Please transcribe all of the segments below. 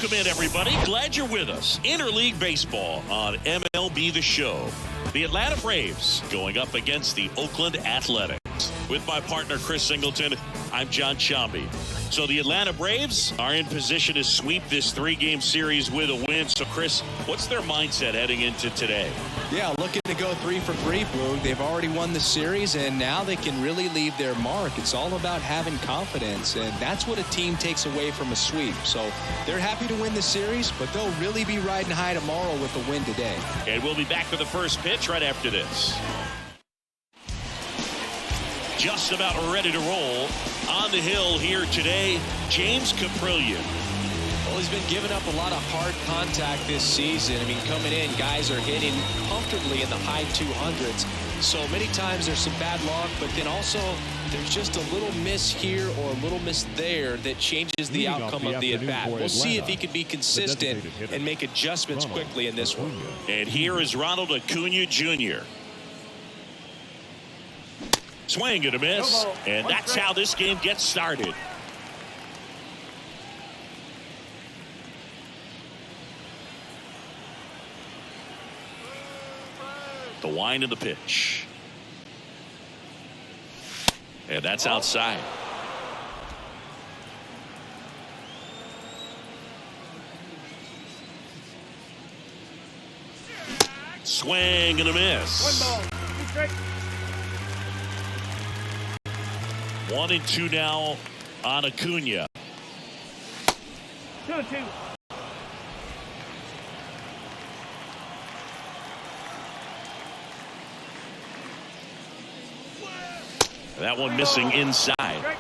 Welcome in, everybody. Glad you're with us. Interleague Baseball on MLB The Show. The Atlanta Braves going up against the Oakland-Alameda. With my partner, Chris Singleton, I'm John Sciambi. So the Atlanta Braves are in position to sweep this three-game series with a win. So, Chris, what's their mindset heading into today? Yeah, looking to go 3 for 3, Boog. They've already won the series, and now they can really leave their mark. It's all about having confidence, and that's what a team takes away from a sweep. So they're happy to win the series, but they'll really be riding high tomorrow with the win today. And we'll be back for the first pitch right after this. Just about ready to roll. On the hill here today, James Caprillion. Well, he's been giving up a lot of hard contact this season. I mean, coming in, guys are hitting comfortably in the high 200s. So many times there's some bad luck, but then also there's just a little miss here or a little miss there that changes the outcome of the at-bat. We'll see if he can be consistent and make adjustments quickly in this one. And here is Ronald Acuna Jr. Swing and a miss, and that's how this game gets started. The wind of the pitch. And that's outside. Swing and a miss. 1-2 now on Acuna. 2-2. That one missing inside.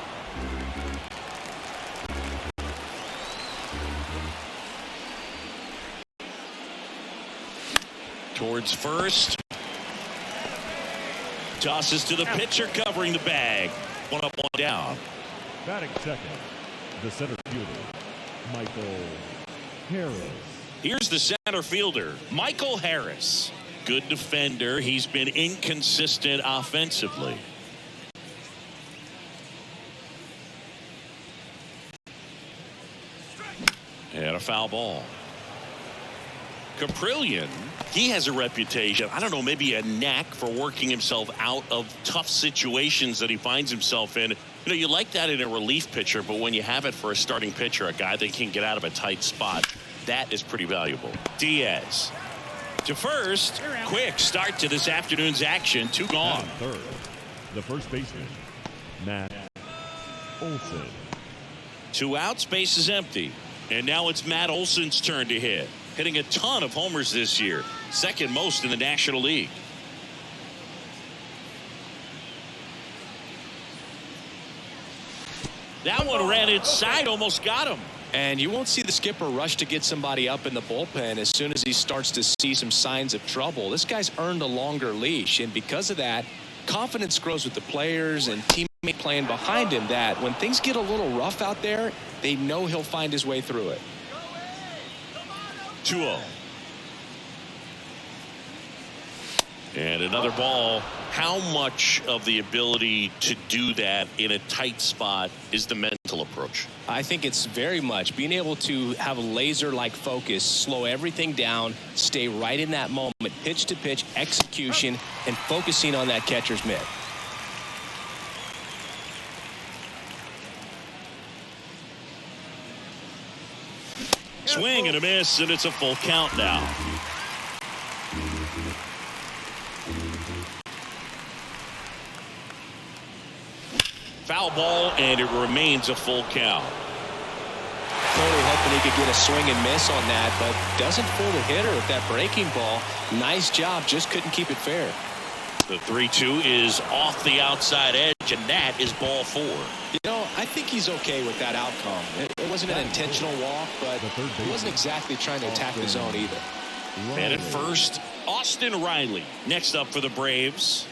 Towards first. Tosses to the pitcher covering the bag. 1 up, 1 down. Batting second, the center fielder, Michael Harris. Here's the center fielder, Michael Harris. Good defender. He's been inconsistent offensively. And a foul ball. Caprillion, he has a reputation, I don't know, maybe a knack for working himself out of tough situations that he finds himself in. You know, you like that in a relief pitcher, but when you have it for a starting pitcher, a guy that can get out of a tight spot, that is pretty valuable. Diaz to first. Quick start to this afternoon's action. 2 gone. Third, the first baseman, Matt Olson. 2 outs, base is empty. And now it's Matt Olson's turn to hit. Hitting a ton of homers this year. Second most in the National League. That one ran inside, almost got him. And you won't see the skipper rush to get somebody up in the bullpen as soon as he starts to see some signs of trouble. This guy's earned a longer leash, and because of that, confidence grows with the players and teammate playing behind him, that when things get a little rough out there, they know he'll find his way through it. 2-0. And another ball. How much of the ability to do that in a tight spot is the mental approach? I think it's very much being able to have a laser-like focus, slow everything down, stay right in that moment, pitch to pitch, execution, and focusing on that catcher's mitt. Swing and a miss, and it's a full count now. Foul ball, and it remains a full count. Totally hoping he could get a swing and miss on that, but doesn't fool the hitter with that breaking ball. Nice job, just couldn't keep it fair. The 3-2 is off the outside edge, and that is ball 4. You know, I think he's okay with that outcome. It wasn't an intentional walk, but he wasn't exactly trying to attack the zone either. And at first, Austin Riley. Next up for the Braves.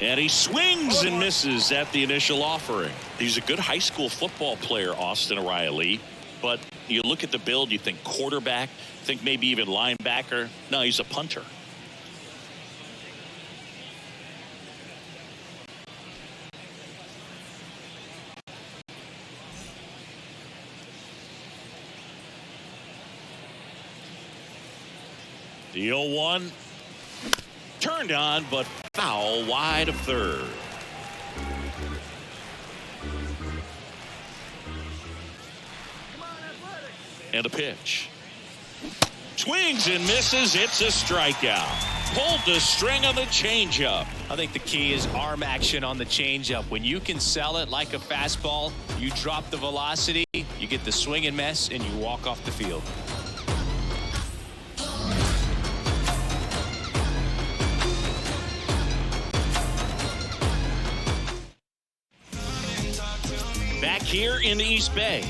And he swings and misses at the initial offering. He's a good high school football player, Austin Riley. But you look at the build, you think quarterback, think maybe even linebacker. No, he's a punter. The 0-1 turned on, but foul wide of third. And a pitch. Swings and misses. It's a strikeout. Pulled the string on the changeup. I think the key is arm action on the changeup. When you can sell it like a fastball, you drop the velocity, you get the swing and miss, and you walk off the field. Back here in the East Bay.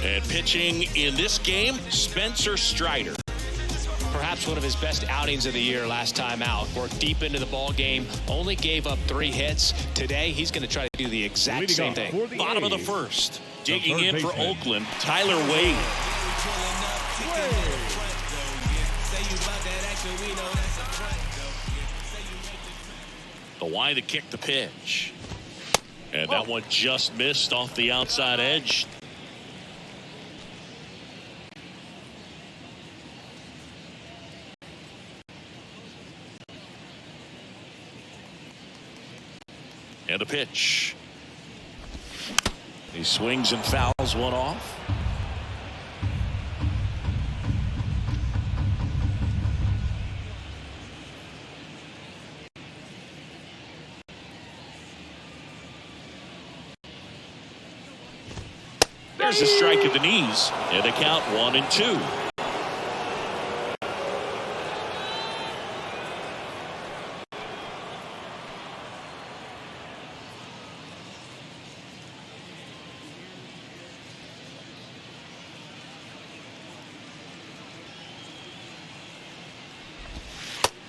And pitching in this game, Spencer Strider. Perhaps one of his best outings of the year last time out. Worked deep into the ball game, only gave up 3 hits. Today, he's going to try to do the exact same thing. Bottom of the first. Digging in for Oakland, Tyler Wade. The wide to kick the pitch. And that one just missed off the outside edge. And a pitch. He swings and fouls one off. There's a strike at the knees. And the count 1-2.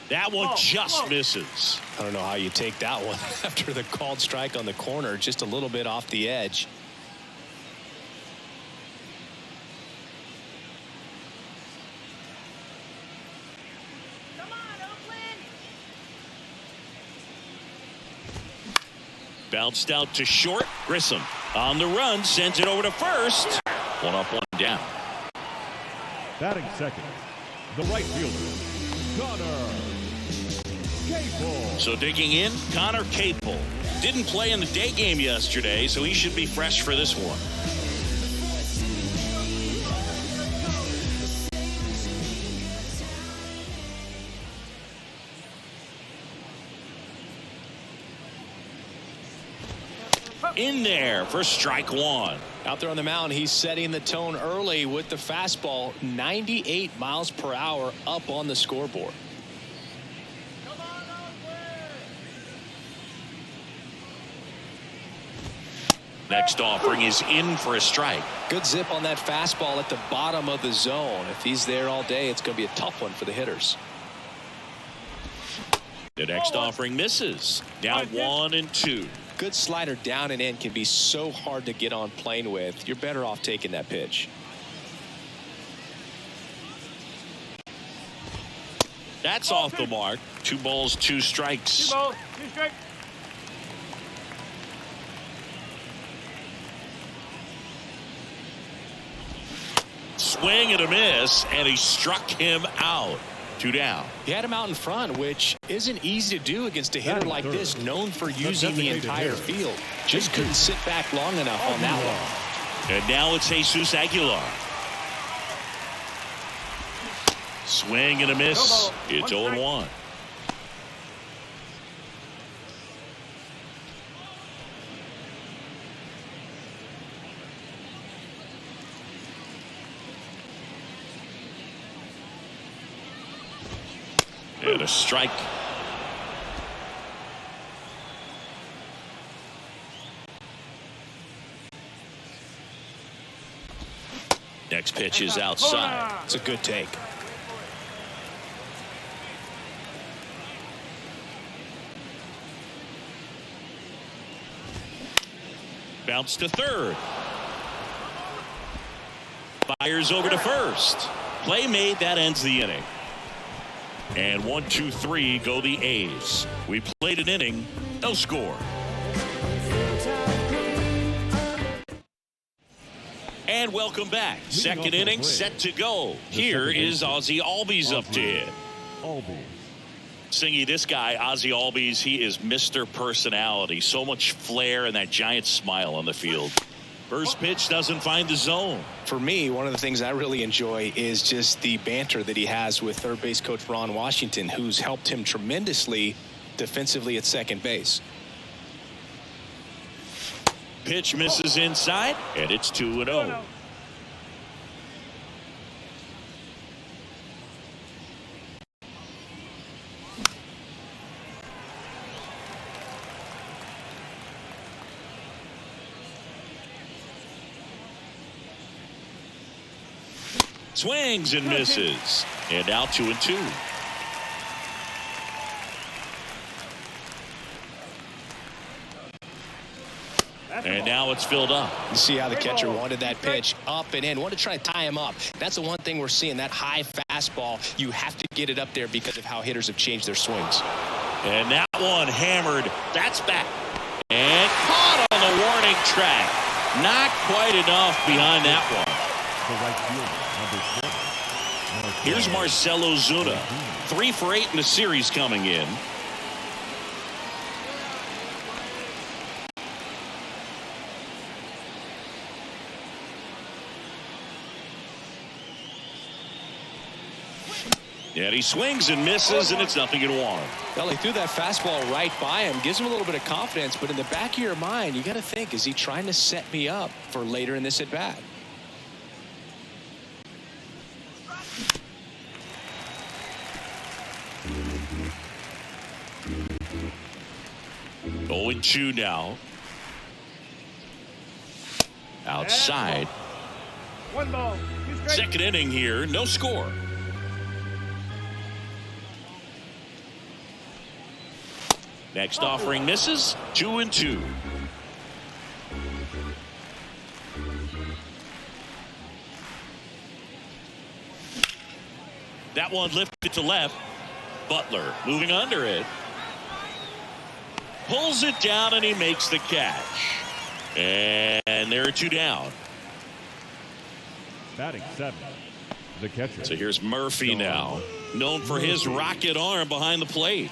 That one just misses. I don't know how you take that one after the called strike on the corner, just a little bit off the edge. Come on, Oakland. Bounced out to short. Grissom on the run, sends it over to first. One up, one down. Batting second, the right fielder, Connor Capel. So digging in, Connor Capel. Didn't play in the day game yesterday, so he should be fresh for this one. In there for strike one. Out there on the mound, he's setting the tone early with the fastball. 98 miles per hour up on the scoreboard. Next offering is in for a strike. Good zip on that fastball at the bottom of the zone. If he's there all day, it's going to be a tough one for the hitters. The next offering misses. Down 1-2. Good slider down and in can be so hard to get on plane with. You're better off taking that pitch. That's off the mark. 2 balls, 2 strikes. 2 balls, 2 strikes. Swing and a miss, and he struck him out. 2 down. He had him out in front, which isn't easy to do against a hitter like this, known for using the entire field. Just couldn't sit back long enough on that one. And now it's Jesus Aguilar. Swing and a miss. It's 0-1. And a strike. Next pitch is outside. It's a good take. Bounce to third. Fires over to first. Play made. That ends the inning. And 1, 2, 3 go the A's. We played an inning, no score. And welcome back. Second inning set to go. Here is Ozzie Albies up to hit. Albies. Singy, this guy, Ozzie Albies, he is Mr. Personality. So much flair and that giant smile on the field. First pitch doesn't find the zone. For me, one of the things I really enjoy is just the banter that he has with third base coach Ron Washington, who's helped him tremendously defensively at second base. Pitch misses inside, and it's 2-0. Swings and misses. And now 2-2. And now it's filled up. You see how the catcher wanted that pitch up and in. Wanted to try to tie him up. That's the one thing we're seeing, that high fastball. You have to get it up there because of how hitters have changed their swings. And that one hammered. That's back. And caught on the warning track. Not quite enough behind that one. The right fielder, number 4. Here's Marcelo Zuna. 3 for 8 in the series coming in. And he swings and misses, and it's 0-1. Well, he threw that fastball right by him. Gives him a little bit of confidence, but in the back of your mind, you got to think, is he trying to set me up for later in this at-bat? Oh, 2 now. Outside. 1 ball. 2 strikes. Second inning here, no score. Next offering misses. 2-2. That one lifted to left. Butler moving under it. Pulls it down and he makes the catch. And there are 2 down. Batting 7th, the catcher. So here's Murphy now, known for his rocket arm behind the plate.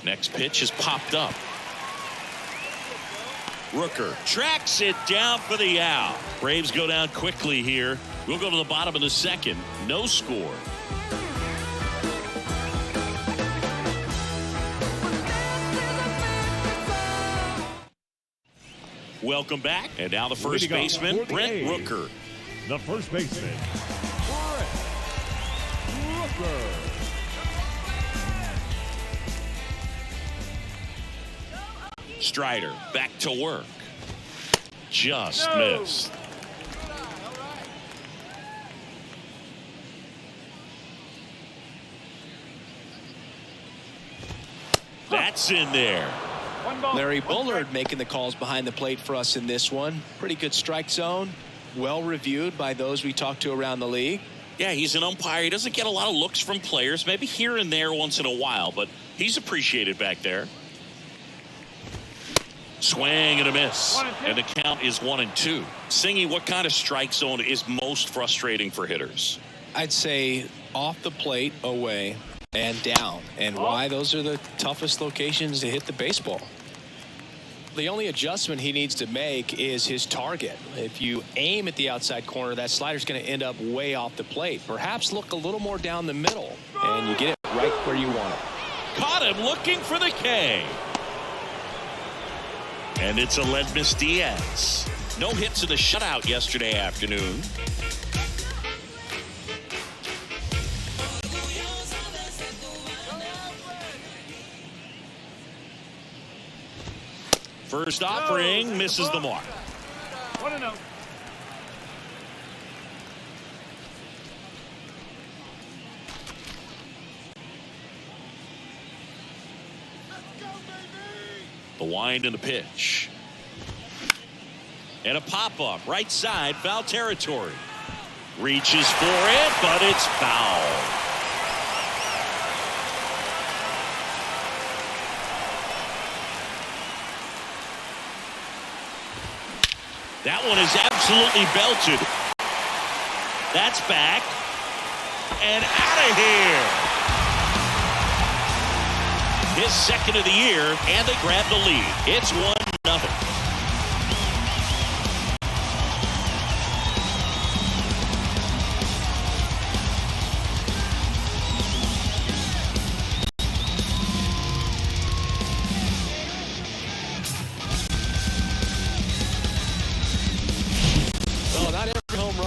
Next pitch is popped up. Rooker tracks it down for the out. Braves go down quickly here. We'll go to the bottom of the second. No score. Welcome back. And now the first baseman, Brent Rooker. The first baseman, Brent Rooker. Strider back to work. Just missed. That's in there. 1 ball. Larry Bullard making the calls behind the plate for us in this one. Pretty good strike zone. Well reviewed by those we talked to around the league. Yeah, he's an umpire. He doesn't get a lot of looks from players, maybe here and there once in a while, but he's appreciated back there. Swing and a miss. And the count is 1-2. Singy, what kind of strike zone is most frustrating for hitters? I'd say off the plate, away, and down. And why? Those are the toughest locations to hit the baseball. The only adjustment he needs to make is his target. If you aim at the outside corner, that slider's going to end up way off the plate. Perhaps look a little more down the middle, and you get it right where you want it. Caught him looking for the K. And it's Aledmus Diaz. No hits in the shutout yesterday afternoon. First offering misses the mark. 1-0. The wind and the pitch. And a pop-up right side, foul territory. Reaches for it, but it's foul. That one is absolutely belted. That's back and out of here. His second of the year, and they grab the lead. It's 1-0.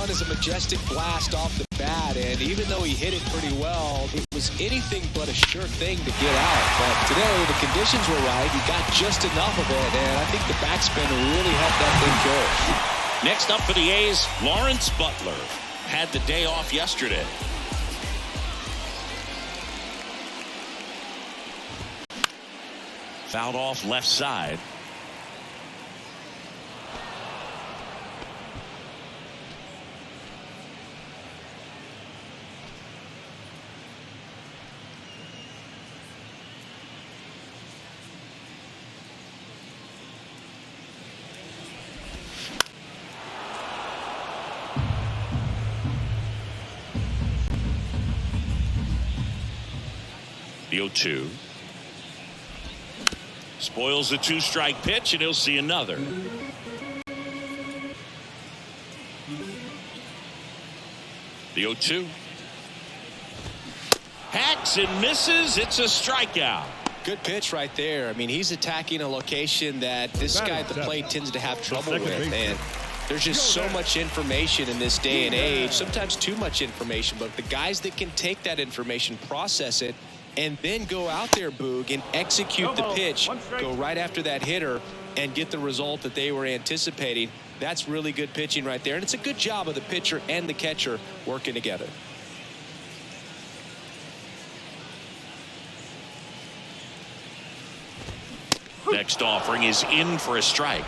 Is a majestic blast off the bat, and even though he hit it pretty well, it was anything but a sure thing to get out. But today the conditions were right. He got just enough of it, and I think the backspin really helped that thing go. Next up for the A's, Lawrence Butler had the day off yesterday. Fouled off left side. The 0-2. Spoils the 2-strike pitch, and he'll see another. The 0-2. Hacks and misses. It's a strikeout. Good pitch right there. I mean, he's attacking a location that this guy at the plate tends to have trouble with. And there's just so much information in this day and age, sometimes too much information. But the guys that can take that information, process it, and then go out there, Boog, and execute the pitch, go right after that hitter, and get the result that they were anticipating. That's really good pitching right there. And it's a good job of the pitcher and the catcher working together. Next offering is in for a strike.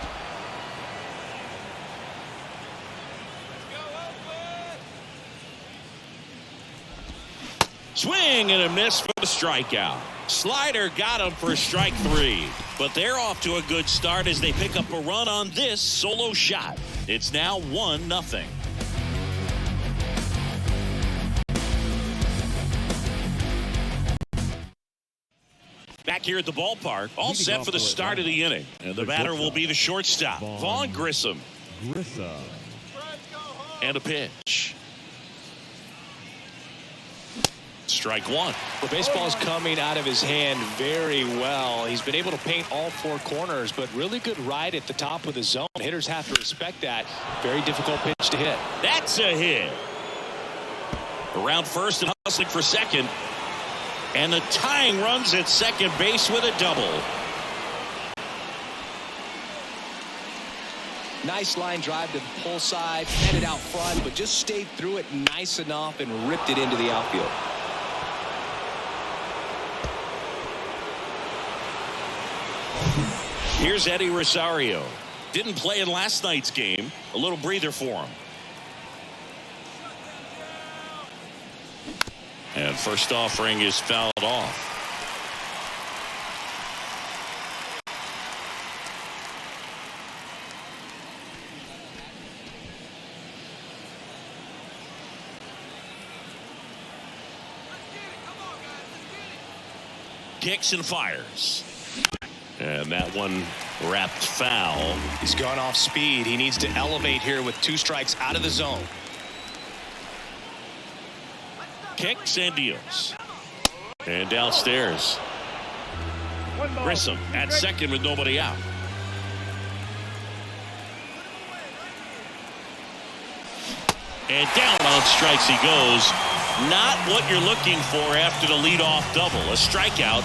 Swing and a miss for the strikeout. Slider got him for strike 3. But they're off to a good start as they pick up a run on this solo shot. It's now 1-0. Back here at the ballpark, all set for the start of the inning. And the batter will be the shortstop, Vaughn Grissom. And a pitch. Strike 1. The baseball is coming out of his hand very well. He's been able to paint all 4 corners, but really good ride at the top of the zone. Hitters have to respect that. Very difficult pitch to hit. That's a hit. Around first and hustling for second. And the tying runs at second base with a double. Nice line drive to the pull side, headed out front, but just stayed through it nice enough and ripped it into the outfield. Here's Eddie Rosario. Didn't play in last night's game. A little breather for him. And first offering is fouled off. Kicks and fires. And that one wrapped foul. He's gone off speed. He needs to elevate here with 2 strikes out of the zone. Kicks and deals. And downstairs. Grissom at second with nobody out. And down on strikes he goes. Not what you're looking for after the leadoff double. A strikeout,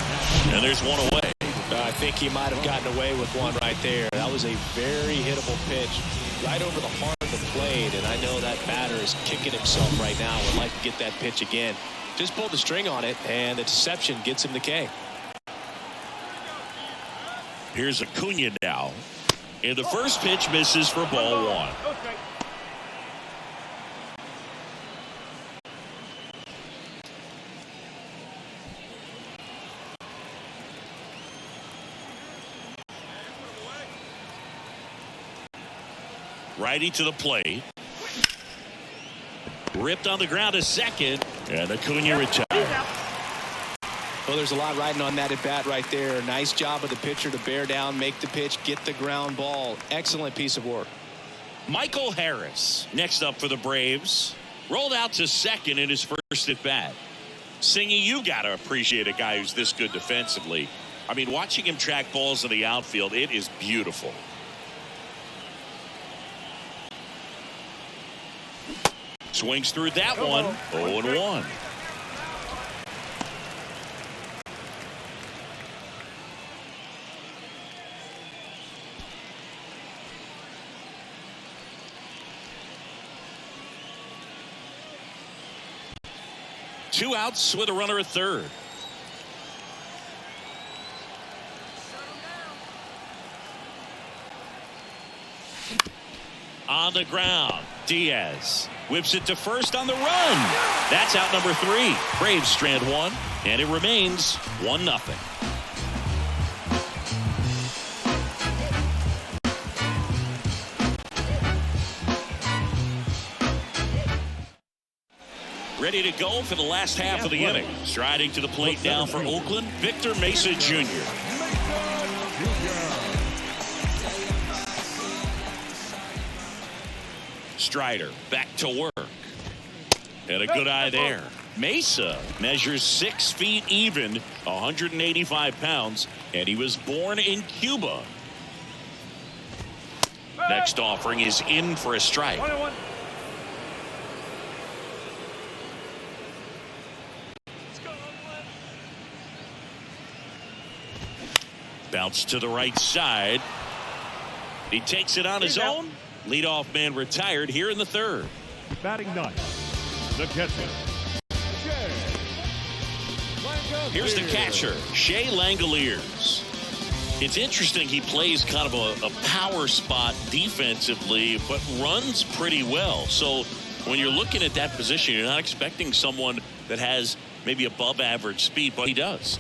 and there's one away. I think he might have gotten away with one right there. That was a very hittable pitch right over the heart of the plate, and I know that batter is kicking himself right now. Would like to get that pitch again. Just pulled the string on it, and the deception gets him the K. Here's Acuna now. And the first pitch misses for ball 1. Righty to the plate. Ripped on the ground to second. And Acuna retired. Well, there's a lot riding on that at bat right there. Nice job of the pitcher to bear down, make the pitch, get the ground ball. Excellent piece of work. Michael Harris next up for the Braves. Rolled out to second in his first at bat. Singy, you got to appreciate a guy who's this good defensively. I mean, watching him track balls in the outfield, it is beautiful. Swings through that one. 0-1. Two outs with a runner at third. On the ground, Diaz whips it to first on the run. That's out number 3. Braves strand one, and it remains 1-0. Ready to go for the last half of the inning. Striding to the plate now for Oakland, Victor Mesa Jr. Strider back to work. And a good eye there. Mesa measures 6 feet even, 185 pounds, and he was born in Cuba. Next offering is in for a strike. Bounce to the right side. He takes it on his own. Leadoff man retired here in the third. Batting ninth, the catcher, Shea Langoliers. Here's the catcher, Shea Langoliers. It's interesting, he plays kind of a power spot defensively, but runs pretty well. So when you're looking at that position, you're not expecting someone that has maybe above average speed, but he does.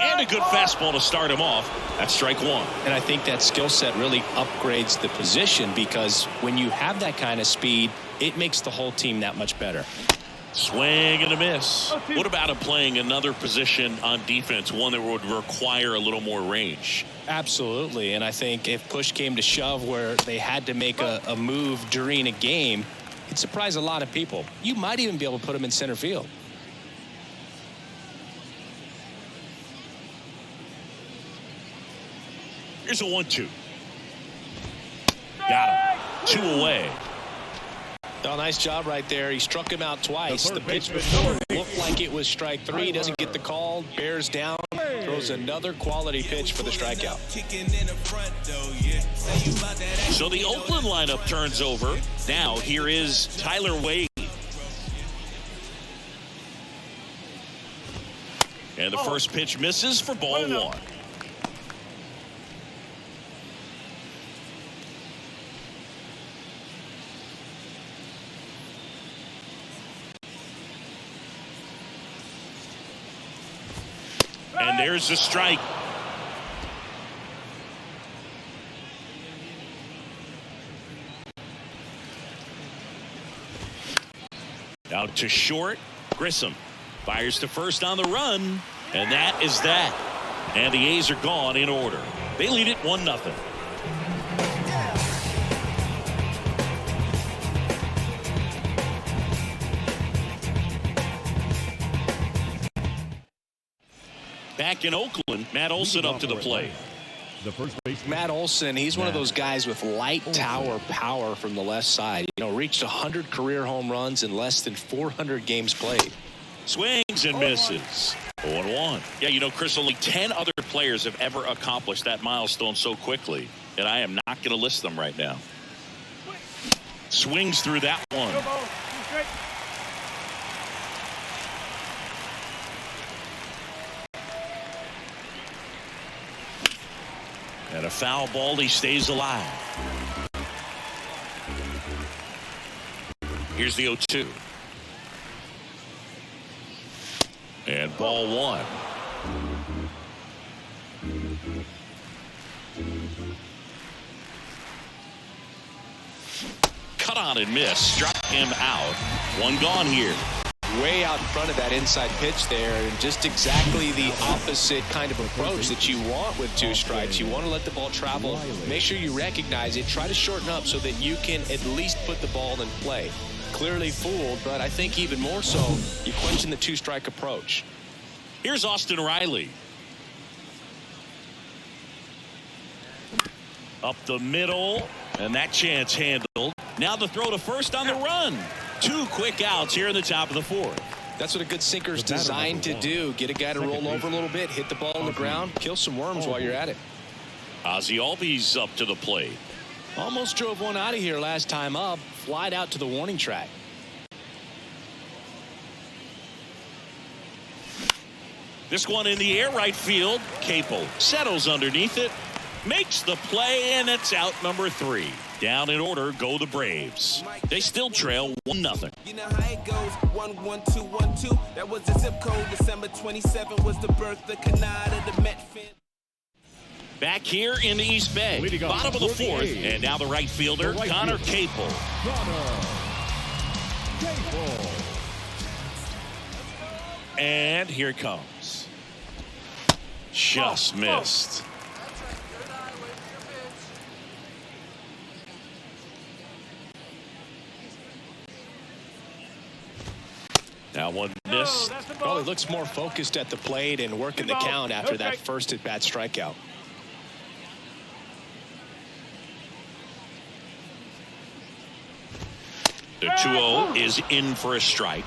And a good fastball to start him off. That's strike one. And I think that skill set really upgrades the position, because when you have that kind of speed, it makes the whole team that much better. Swing and a miss. What about him playing another position on defense, one that would require a little more range? Absolutely. And I think if push came to shove where they had to make a move during a game, it'd surprise a lot of people. You might even be able to put him in center field. Here's a 1-2. Got him. 2 away. Oh, nice job right there. He struck him out twice. The pitch before looked like it was strike 3. Doesn't get the call. Bears down. Throws another quality pitch for the strikeout. So the Oakland lineup turns over. Now here is Tyler Wade. And the first pitch misses for ball 1. And there's the strike. Out to short. Grissom fires to first on the run. And that is that. And the A's are gone in order. They lead it 1-0. Back in Oakland, Matt Olson up to the plate. The first baseman, Matt Olson, he's one of those guys with light tower power from the left side. You know, reached 100 career home runs in less than 400 games played. Swings and misses. 0-1. Yeah, you know, Chris, only 10 other players have ever accomplished that milestone so quickly, and I am not going to list them right now. Swings through that one. And a foul ball, he stays alive. Here's the 0-2. And ball 1. on and missed. Struck him out. One gone here. Way out in front of that inside pitch there, and just exactly the opposite kind of approach that you want with two strikes. You want to let the ball travel, make sure you recognize it, try to shorten up so that you can at least put the ball in play. Clearly fooled, but I think even more so, you question the two-strike approach. Here's Austin Riley. Up the middle, and that chance handled. Now the throw to first on the run. 2 quick outs here in the top of the 4th. That's what a good sinker is designed to do. Get a guy to roll over a little bit, hit the ball on the ground, kill some worms while you're at it. Ozzie Albies up to the plate. Almost drove one out of here last time up, flied out to the warning track. This one in the air, right field. Capel settles underneath it, makes the play, and it's out number 3. Down in order go the Braves. They still trail 1-0. You know how it goes. 1-1-2-1-2. That was the zip code. December 27 was the birth, the canard of the Met fan. Back here in the East Bay, bottom of the 4th, and now the right fielder, Connor Capel. And here it comes. Just missed. Now one missed. Well, he looks more focused at the plate and working the count after that first at-bat strikeout. The 2-0 is in for a strike.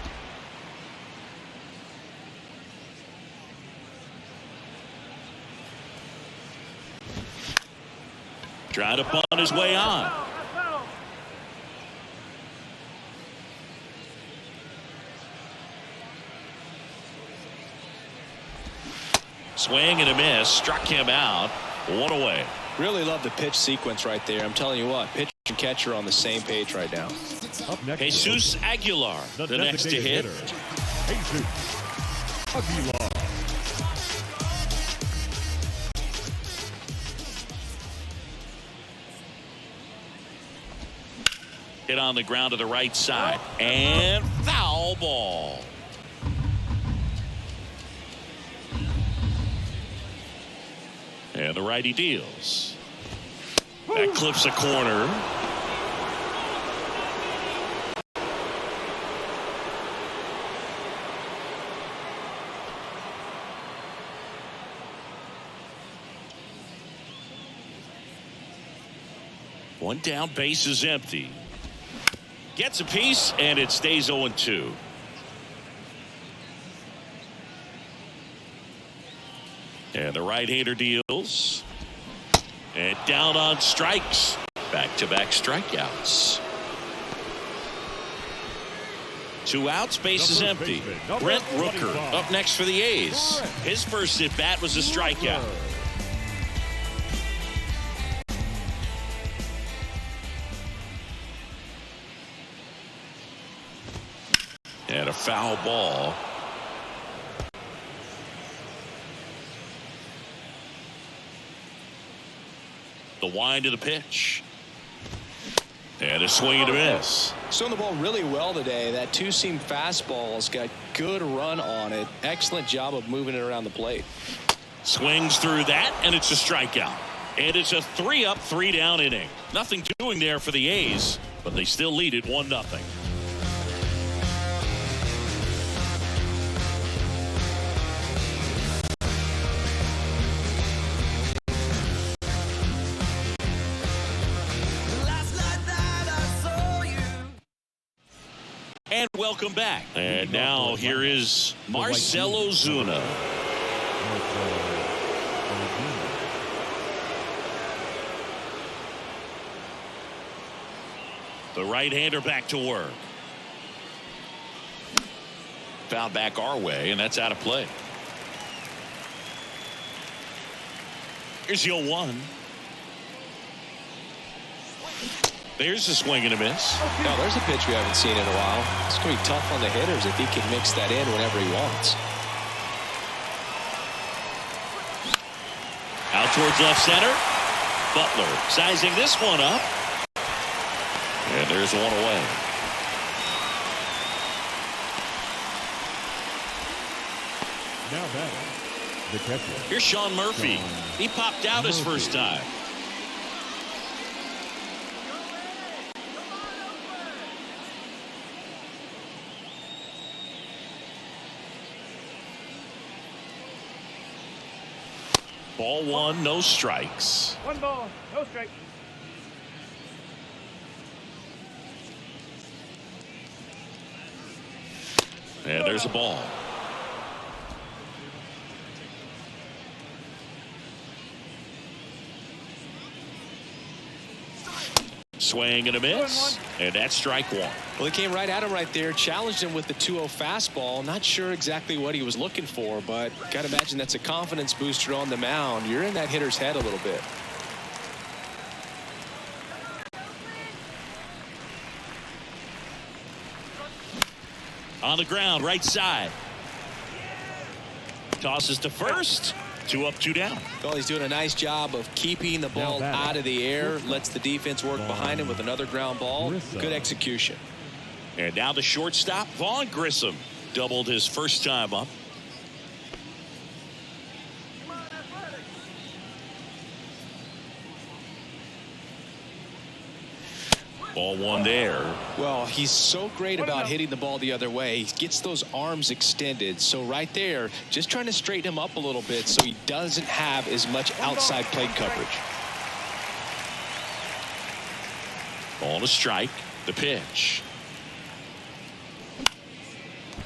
Trying to bunt his way on. Swing and a miss. Struck him out. 1 away. Really love the pitch sequence right there. I'm telling you what, pitcher and catcher on the same page right now. Jesus Aguilar, the next to hit. Jesus Aguilar. Hit on the ground to the right side. And foul ball. And the righty deals. That clips a corner. One down, base is empty. Gets a piece, and it stays 0-2. And the right-hander deals. And down on strikes. Back-to-back strikeouts. 2 outs, base is empty. Brent Rooker up next for the A's. His first at-bat was a strikeout. And a foul ball. The wind of the pitch. And a swing and a miss. Throwing the ball really well today. That two-seam fastball's got good run on it. Excellent job of moving it around the plate. Swings through that, and it's a strikeout. And it's a 3-up, 3-down inning. Nothing doing there for the A's, but they still lead it 1-0. And welcome back. And now here is Marcell Ozuna. The right-hander back to work. Foul back our way, and that's out of play. Here's the 0-1. There's a swing and a miss. No, there's a pitch we haven't seen in a while. It's going to be tough on the hitters if he can mix that in whenever he wants. Out towards left center. Butler sizing this one up. And There's one away. Now batting, the catcher. Here's Sean Murphy. He popped out his first time. Ball one, no strikes. One ball, no strike. And there's a ball. Swing and a miss, and that's strike one. Well, he came right at him right there, challenged him with the 2-0 fastball. Not sure exactly what he was looking for, but got to imagine that's a confidence booster on the mound. You're in that hitter's head a little bit. On the ground, right side. Tosses to first. 2 up, 2 down. Well, he's doing a nice job of keeping the ball out of the air. Lets the defense work behind him with another ground ball. Good execution. And now the shortstop, Vaughn Grissom, doubled his first time up. Ball one there. Well, he's so great about hitting the ball the other way. He gets those arms extended. So right there, just trying to straighten him up a little bit so he doesn't have as much outside plate coverage. Ball to strike. The pitch.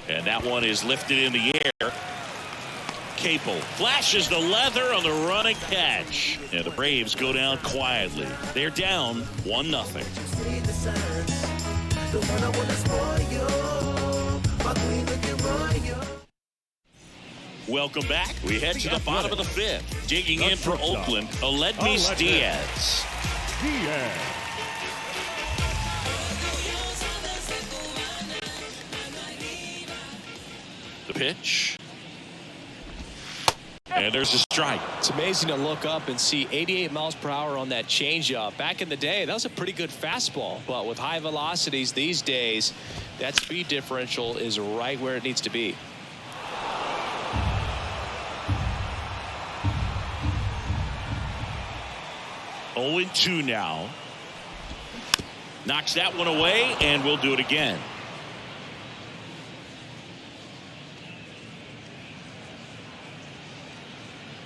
And that one is lifted in the air. Capel flashes the leather on the running catch. And the Braves go down quietly. They're down 1-0. Welcome back. We head to the bottom of the 5th. Digging in for Oakland, Aledmys Diaz. The pitch. And there's a strike. It's amazing to look up and see 88 miles per hour on that changeup. Back in the day, that was a pretty good fastball. But with high velocities these days, that speed differential is right where it needs to be. Oh and 2 now. Knocks that one away, and we'll do it again.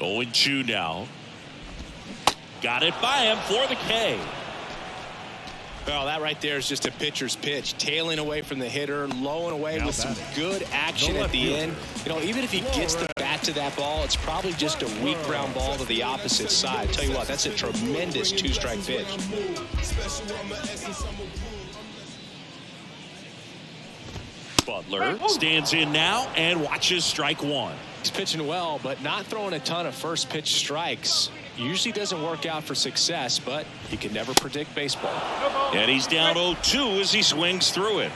Oh and 2 now. Got it by him for the K. Well, that right there is just a pitcher's pitch. Tailing away from the hitter, low and away with some good action at the end. You know, even if he gets the bat to that ball, it's probably just a weak ground ball to the opposite side. Tell you what, that's a tremendous 2-strike pitch. Butler stands in now and watches strike one. He's pitching well, but not throwing a ton of first pitch strikes. Usually doesn't work out for success, but you can never predict baseball. And he's down 0-2 as he swings through it.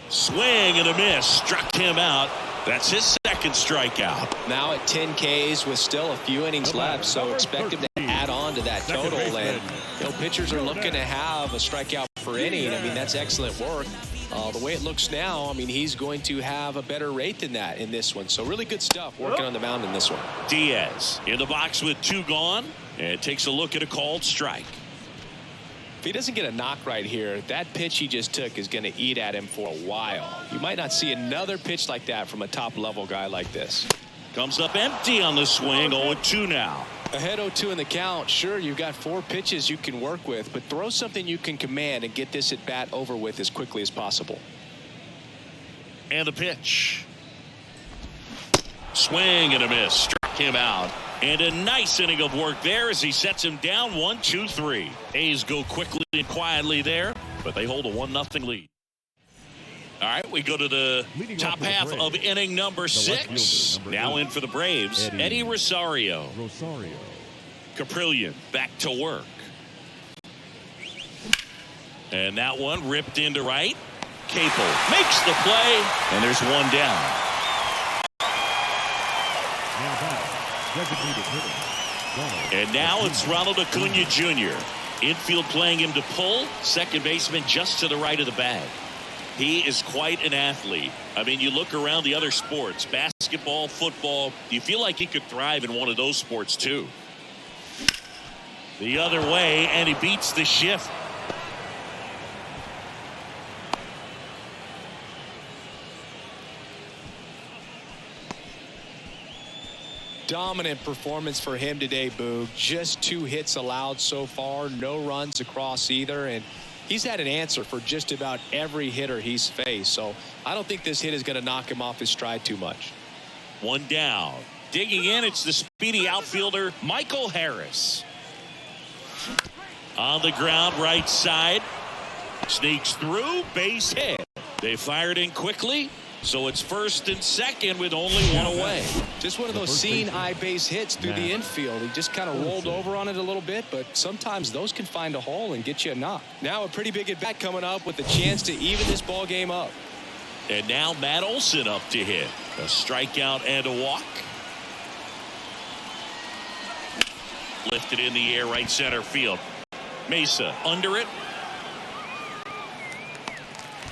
Swing and a miss. Struck him out. That's his second strikeout. Now at 10 Ks with still a few innings left, so expect him to add on to that total. And you know, pitchers are looking to have a strikeout per inning. I mean, that's excellent work. The way it looks now, I mean, he's going to have a better rate than that in this one. So really good stuff working on the mound in this one. Diaz in the box with 2 gone, and takes a look at a called strike. If he doesn't get a knock right here, that pitch he just took is going to eat at him for a while. You might not see another pitch like that from a top-level guy like this. Comes up empty on the swing. 0-2 now. Ahead 0-2 in the count. Sure, you've got 4 pitches you can work with, but throw something you can command and get this at bat over with as quickly as possible. And the pitch. Swing and a miss. Struck him out. And a nice inning of work there as he sets him down 1-2-3. A's go quickly and quietly there, but they hold a 1-0 lead. All right, we go to the top half of inning number 6. Now in for the Braves, Eddie Rosario. Caprillion back to work. And that one ripped into right. Capel makes the play, and there's one down. Designated hitter. And now it's Ronald Acuna Jr. Infield playing him to pull. Second baseman just to the right of the bag. He is quite an athlete. I mean, you look around the other sports, basketball, football. You feel like he could thrive in one of those sports too. The other way, and he beats the shift. Dominant performance for him today, Boog. Just 2 hits allowed so far, no runs across either, and he's had an answer for just about every hitter he's faced. So I don't think this hit is going to knock him off his stride too much. One down. Digging in, it's the speedy outfielder, Michael Harris. On the ground, right side. Sneaks through, base hit. They fired in quickly. So it's first and second with only one away. Just one of those seeing eye base hits through the infield. He just kind of rolled over on it a little bit, but sometimes those can find a hole and get you a knock. Now a pretty big at bat coming up with a chance to even this ball game up. And now Matt Olson up to hit. A strikeout and a walk. Lifted in the air, right center field. Mesa under it.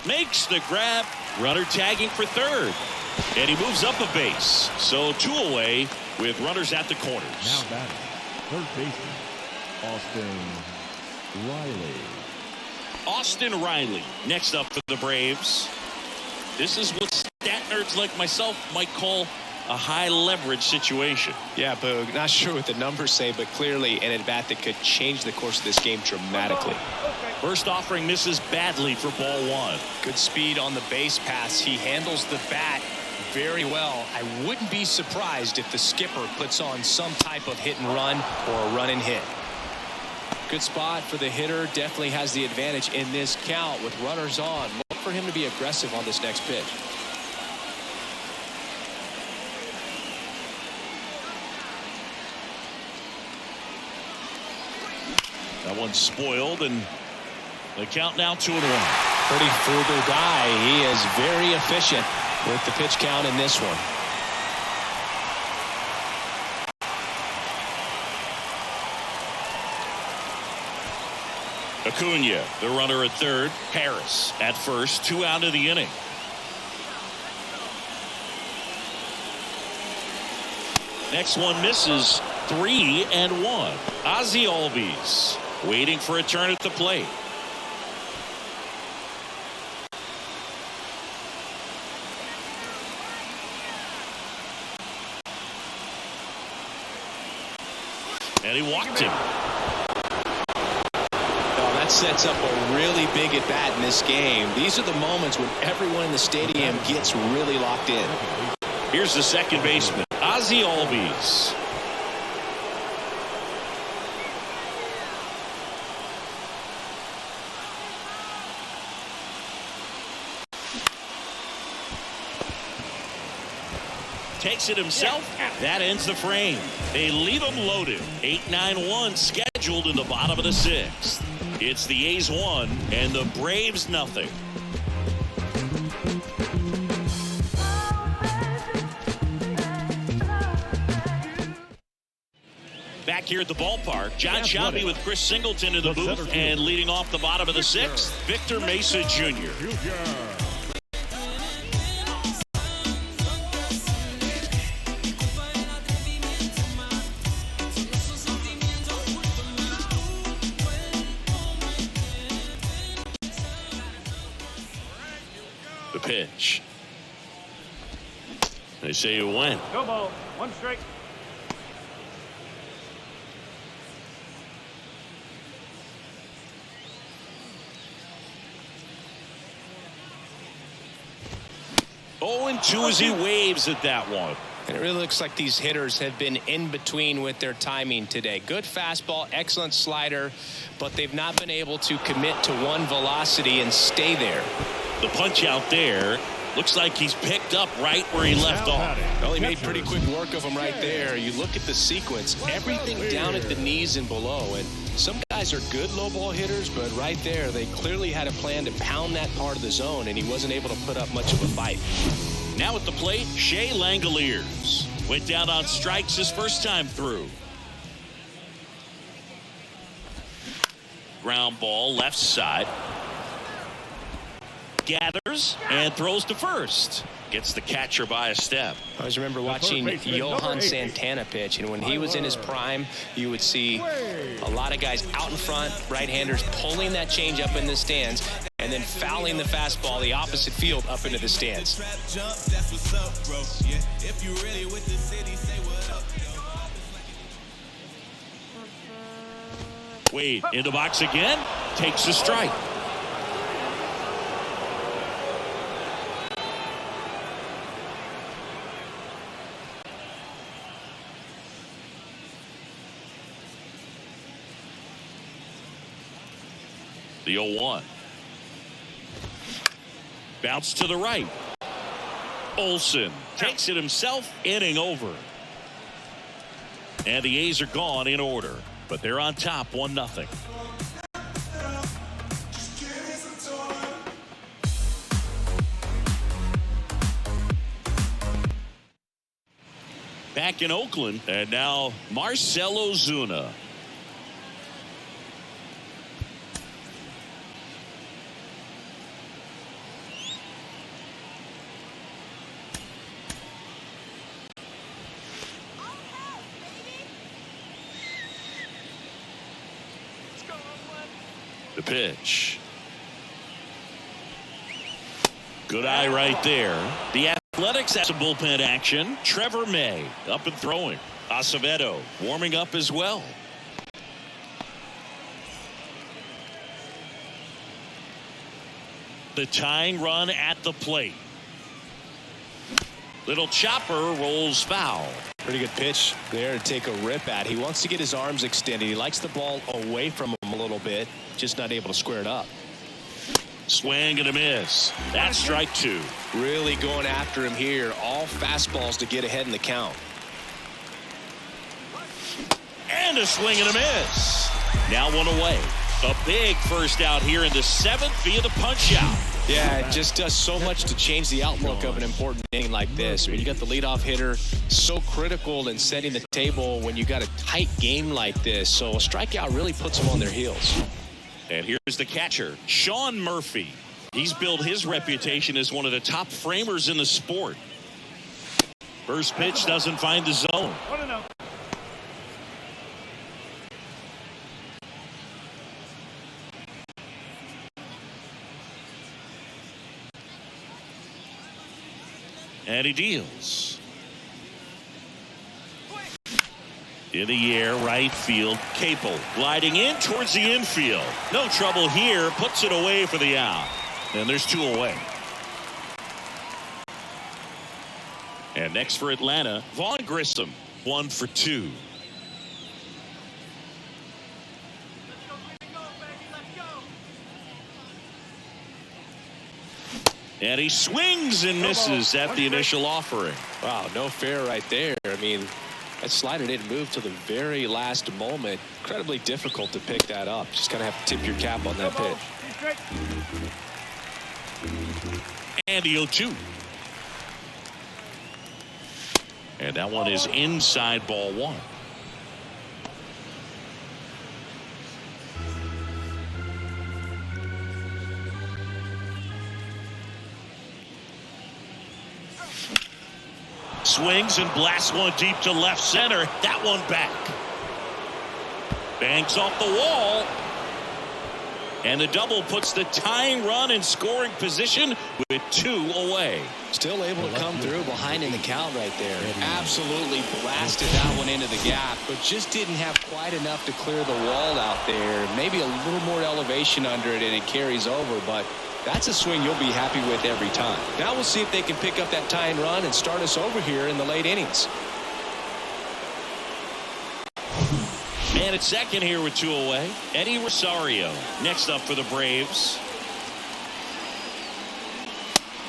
Makes the grab. Runner tagging for third. And he moves up a base. So 2 away with runners at the corners. Now batting, third baseman, Austin Riley. Austin Riley next up for the Braves. This is what stat nerds like myself might call a high leverage situation. Yeah, Boog, not sure what the numbers say, but clearly an at-bat that could change the course of this game dramatically. First offering misses badly for ball 1. Good speed on the base pass. He handles the bat very well. I wouldn't be surprised if the skipper puts on some type of hit and run or a run and hit. Good spot for the hitter. Definitely has the advantage in this count with runners on. Look for him to be aggressive on this next pitch. That one's spoiled, and the count now 2-1. Pretty frugal guy. He is very efficient with the pitch count in this one. Acuna, the runner at third. Harris at first. 2 out of the inning. Next one misses. 3-1. Ozzie Albies waiting for a turn at the plate. And he walked him. Oh, that sets up a really big at bat in this game. These are the moments when everyone in the stadium gets really locked in. Here's the second baseman, Ozzie Albies. Takes it himself. That ends the frame. They leave him loaded. 8-9-1 scheduled in the bottom of the 6th. It's the A's 1 and the Braves nothing. Back here at the ballpark, John Shelby with Chris Singleton in the booth, and leading off the bottom of the 6th, Victor Mesa Jr. The pitch. They say it went. No ball. 1 strike. Oh, and 2 as he waves at that one. And it really looks like these hitters have been in between with their timing today. Good fastball, excellent slider, but they've not been able to commit to one velocity and stay there. The punch out there looks like he's picked up right where he left off. Well, he made pretty quick work of him right there. You look at the sequence, everything down at the knees and below. And some guys are good low ball hitters, but right there, they clearly had a plan to pound that part of the zone, and he wasn't able to put up much of a fight. Now at the plate, Shea Langoliers. Went down on strikes his first time through. Ground ball left side. Gathers and throws to first. Gets the catcher by a step. I always remember watching Johan Santana pitch, and when he was in his prime, you would see a lot of guys out in front, right-handers pulling that change up in the stands, and then fouling the fastball the opposite field up into the stands. Wade in the box again. Takes a strike. The 0-1. Bounce to the right. Olsen takes it himself, inning over. And the A's are gone in order, but they're on top 1-0. Back in Oakland, and now Marcell Ozuna. The pitch. Good eye right there. The Athletics has some bullpen action. Trevor May up and throwing. Acevedo warming up as well. The tying run at the plate. Little chopper rolls foul. Pretty good pitch there to take a rip at. He wants to get his arms extended. He likes the ball away from him a little bit, just not able to square it up. Swing and a miss. That's strike two. Really going after him here. All fastballs to get ahead in the count. And a swing and a miss. Now one away. A big first out here in the seventh via the punch out. Yeah, it just does so much to change the outlook of an important inning like this. When you got the leadoff hitter, so critical in setting the table when you got a tight game like this. So a strikeout really puts them on their heels. And here's the catcher, Sean Murphy. He's built his reputation as one of the top framers in the sport. First pitch doesn't find the zone. 1-0. And he deals. In the air, right field, Capel gliding in towards the infield. No trouble here, puts it away for the out. And there's two away. And next for Atlanta, Vaughn Grissom, 1 for 2. And he swings and misses at the initial offering. Wow, no fair right there. I mean, that slider didn't move to the very last moment. Incredibly difficult to pick that up. Just kind of have to tip your cap on that pitch. And the 0-2. And that one is inside ball one. Swings and blasts one deep to left center. That one back. Banks off the wall. And the double puts the tying run in scoring position with 2 away. Still able to come through behind in the count right there. Absolutely blasted that one into the gap, but just didn't have quite enough to clear the wall out there. Maybe a little more elevation under it and it carries over, but that's a swing you'll be happy with every time. Now we'll see if they can pick up that tying run and start us over here in the late innings. Man at second here with 2 away. Eddie Rosario next up for the Braves.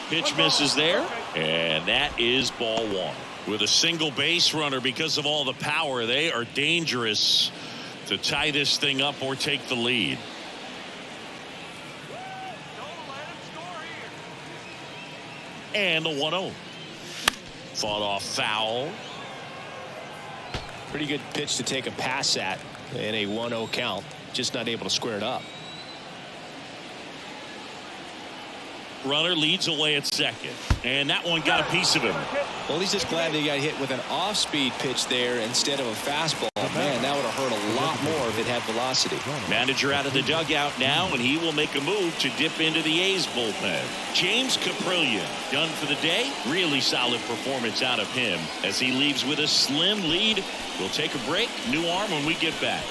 Pitch misses there, and that is ball one. With a single base runner, because of all the power, they are dangerous to tie this thing up or take the lead. And the 1-0. Fought off foul. Pretty good pitch to take a pass at in a 1-0 count. Just not able to square it up. Runner leads away at second, and that one got a piece of him. Well, he's just glad that he got hit with an off-speed pitch there instead of a fastball. Man, that would have hurt a lot more if it had velocity. Manager out of the dugout now, and he will make a move to dip into the A's bullpen. James Caprillion done for the day. Really solid performance out of him as he leaves with a slim lead. We'll take a break. New arm when we get back.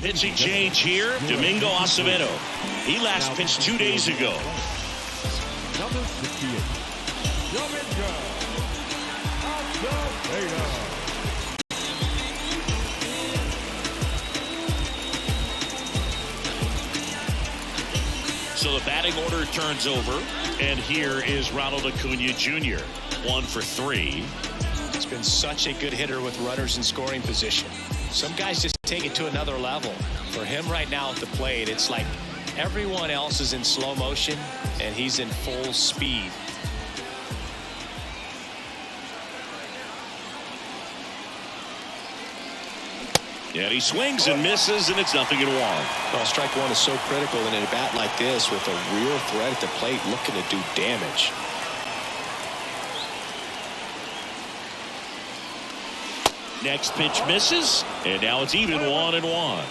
Pitching change here, Domingo Acevedo. He last pitched 2 days ago. Number 68, Domingo Acevedo. So the batting order turns over, and here is Ronald Acuna Jr. 1 for 3. He's been such a good hitter with runners in scoring position. Some guys just take it to another level. For him right now at the plate, it's like everyone else is in slow motion and he's in full speed. And he swings and misses, and it's 0-1. Well, strike one is so critical in a bat like this with a real threat at the plate looking to do damage. Next pitch misses, and now it's even 1-1.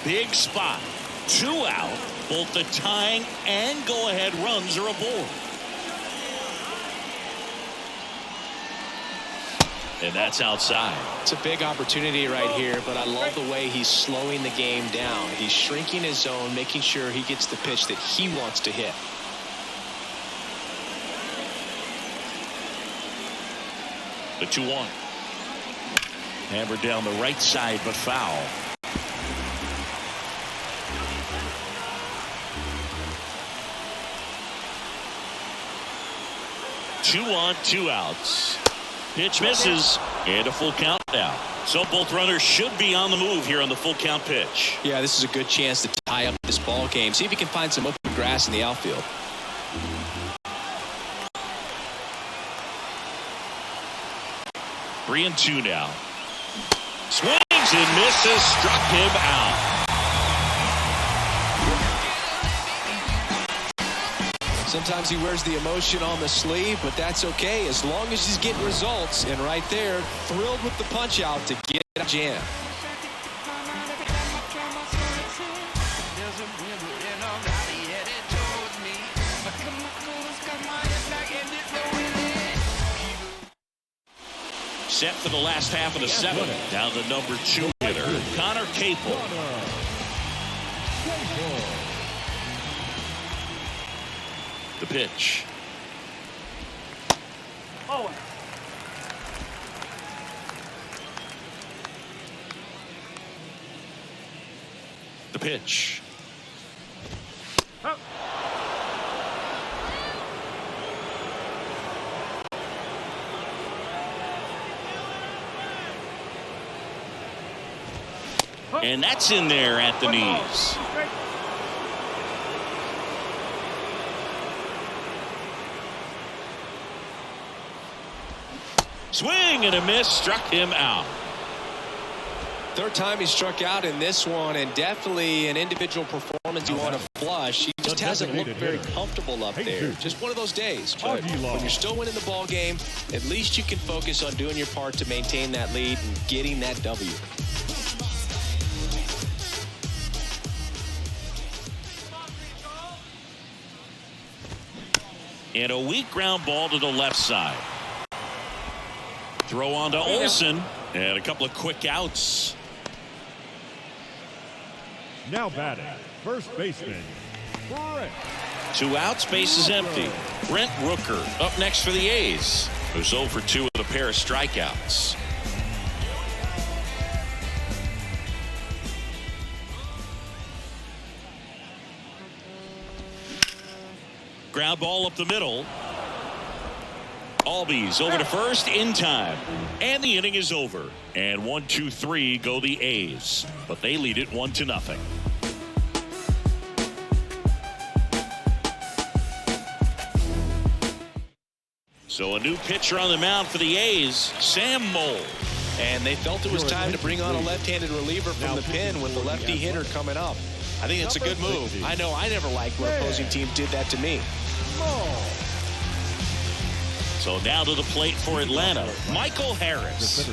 Big spot. 2 out. Both the tying and go-ahead runs are aboard. And that's outside. It's a big opportunity right here, but I love the way he's slowing the game down. He's shrinking his zone, making sure he gets the pitch that he wants to hit. The 2-1. Hammered down the right side, but foul. Two on, 2 outs. Pitch misses, and a full count now. So both runners should be on the move here on the full count pitch. Yeah, this is a good chance to tie up this ball game. See if he can find some open grass in the outfield. Three and 2 now. Swings and misses, struck him out. Sometimes he wears the emotion on the sleeve, but that's okay as long as he's getting results. And right there, thrilled with the punch out to get a jam. Set for the last half of the 7th. Now the number 2 hitter, Connor Capel. The pitch. Oh. The pitch. Oh. And that's in there at the knees. Swing and a miss, struck him out. Third time he struck out in this one, and definitely an individual performance you want to flush. He just hasn't looked very comfortable up there. Just one of those days. But when you're still winning the ball game, at least you can focus on doing your part to maintain that lead and getting that W. And a weak ground ball to the left side. Throw on to Olsen, and a couple of quick outs. Now batting, first baseman, Brent. 2 outs, base is empty. Brent Rooker up next for the A's, who's 0 for 2 with a pair of strikeouts. Ground ball up the middle. Albies over to first in time. And the inning is over. And 1, 2, 3 go the A's. But they lead it 1-0. So a new pitcher on the mound for the A's, Sam Moll. And they felt it was time to bring on a left-handed reliever from the pen with the lefty hitter coming up. I think it's a good move. I know I never liked when opposing teams did that to me. So now to the plate for Atlanta, Michael Harris.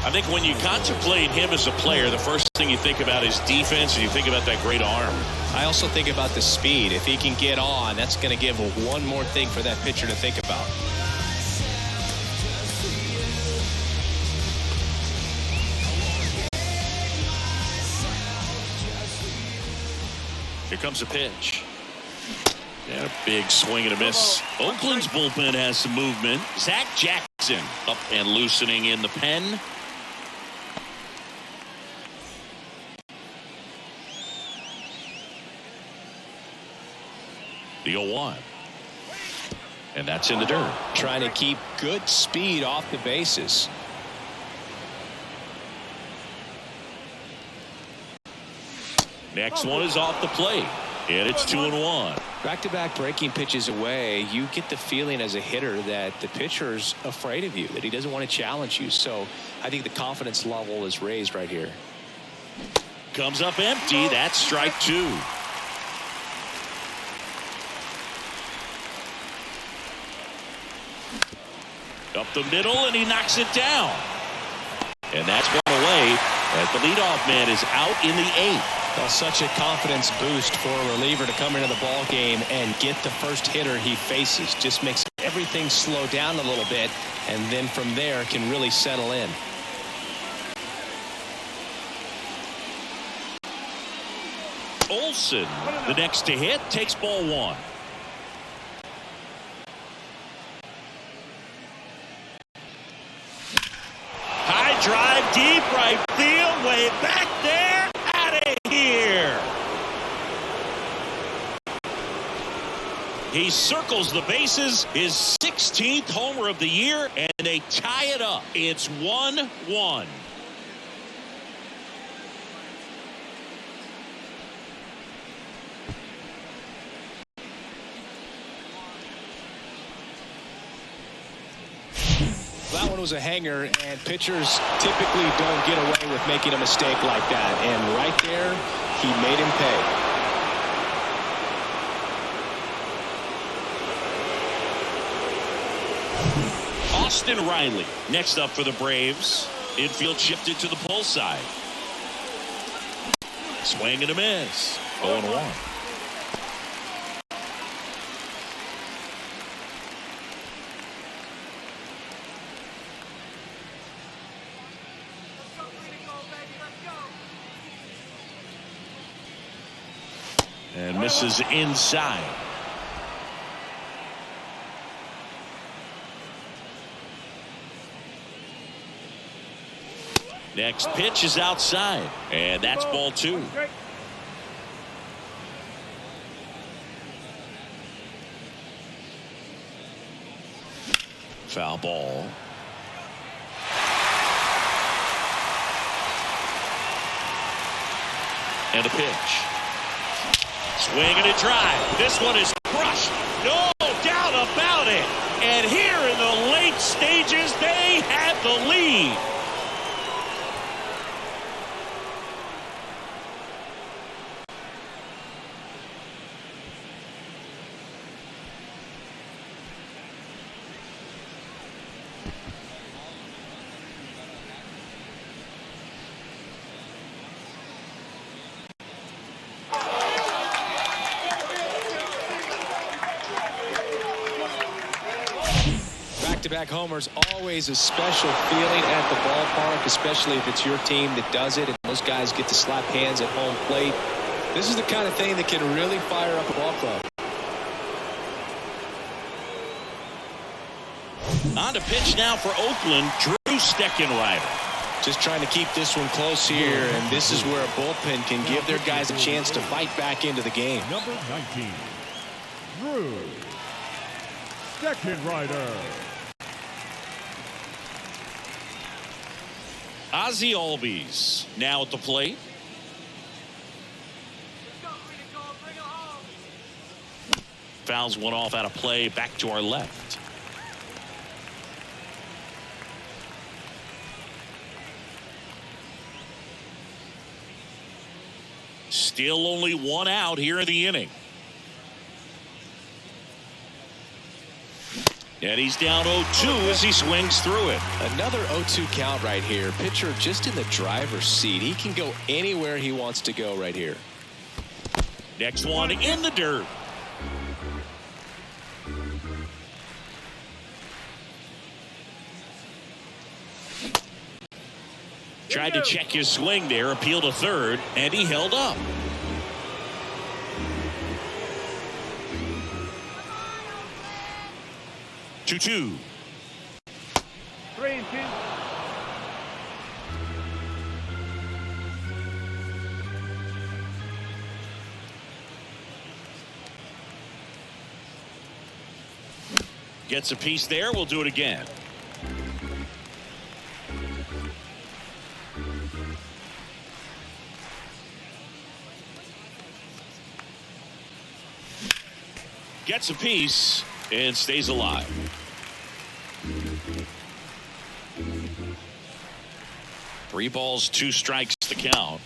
I think when you contemplate him as a player, the first thing you think about is defense, and you think about that great arm. I also think about the speed. If he can get on, that's going to give one more thing for that pitcher to think about. Here comes a pitch. And a big swing and a miss. Oakland's bullpen has some movement. Zach Jackson up and loosening in the pen. The 0-1. And that's in the dirt. Trying to keep good speed off the bases. Next one is off the plate. And it's 2-1. Back-to-back breaking pitches away, you get the feeling as a hitter that the pitcher's afraid of you, that he doesn't want to challenge you. So I think the confidence level is raised right here. Comes up empty. That's strike 2. Up the middle, and he knocks it down. And that's one away as the leadoff man is out in the 8th. Well, such a confidence boost for a reliever to come into the ball game and get the first hitter he faces. Just makes everything slow down a little bit, and then from there can really settle in. Olsen, the next to hit, takes ball 1. High drive, deep right field, way back there. Out of here. He circles the bases, his 16th homer of the year, and they tie it up. It's 1-1. That one was a hanger, and pitchers typically don't get away with making a mistake like that. And right there, he made him pay. Austin Riley next up for the Braves. Infield shifted to the pull side. Swing and a miss. 0-1. And misses inside. Next pitch is outside, and that's ball 2. Foul ball. And a pitch. Swing and a drive. This one is crushed. No doubt about it. And here in the late stages, they have the lead. Back-to-back homers, always a special feeling at the ballpark, especially if it's your team that does it and those guys get to slap hands at home plate. This is the kind of thing that can really fire up a ball club. On to pitch now for Oakland, Drew Steckenrider. Just trying to keep this one close here, and this is where a bullpen can give their guys a chance to fight back into the game. Number 19, Drew Steckenrider. Ozzie Albies now at the plate. Fouls one off out of play, back to our left. Still only one out here in the inning. And he's down 0-2 as he swings through it. Another 0-2 count right here. Pitcher just in the driver's seat. He can go anywhere he wants to go right here. Next one in the dirt. Tried to check his swing there, appeal to third, and he held up. Two. 3-2. Gets a piece there. We'll do it again. Gets a piece and stays alive. Three balls, 2 strikes to count.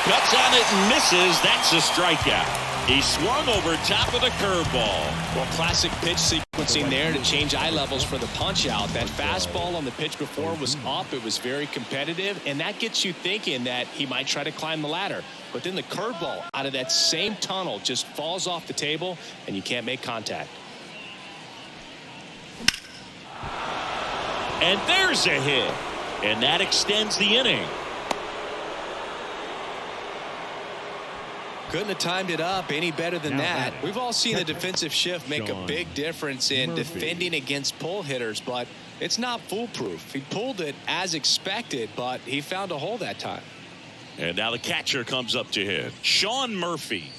Cuts on it and misses. That's a strikeout. He swung over top of the curveball. Well, classic pitch sequencing there to change eye levels for the punch out. That fastball on the pitch before was up. It was very competitive, and that gets you thinking that he might try to climb the ladder. But then the curveball out of that same tunnel just falls off the table, and you can't make contact. And there's a hit. And that extends the inning. Couldn't have timed it up any better than that. We've all seen the defensive shift make a big difference in defending against pull hitters, but it's not foolproof. He pulled it as expected, but he found a hole that time. And now the catcher comes up to hit. Sean Murphy.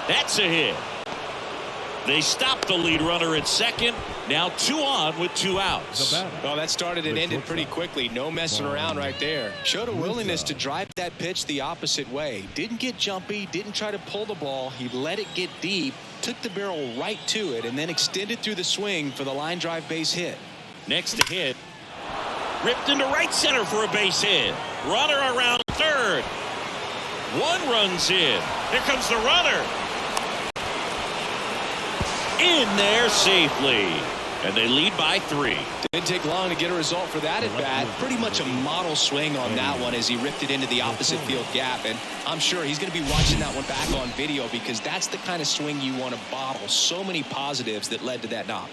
That's a hit. They stop the lead runner at second. Now 2 on with 2 outs. Well, that started and ended pretty quickly. No messing around right there. Showed a willingness to drive that pitch the opposite way. Didn't get jumpy. Didn't try to pull the ball. He let it get deep. Took the barrel right to it and then extended through the swing for the line drive base hit. Next to hit. Ripped into right center for a base hit. Runner around third. 1 run's in. Here comes the runner. In there safely. And they lead by 3. Didn't take long to get a result for that at bat. Pretty much a model swing on that one as he ripped it into the opposite field gap. And I'm sure he's going to be watching that one back on video because that's the kind of swing you want to bottle. So many positives that led to that knock.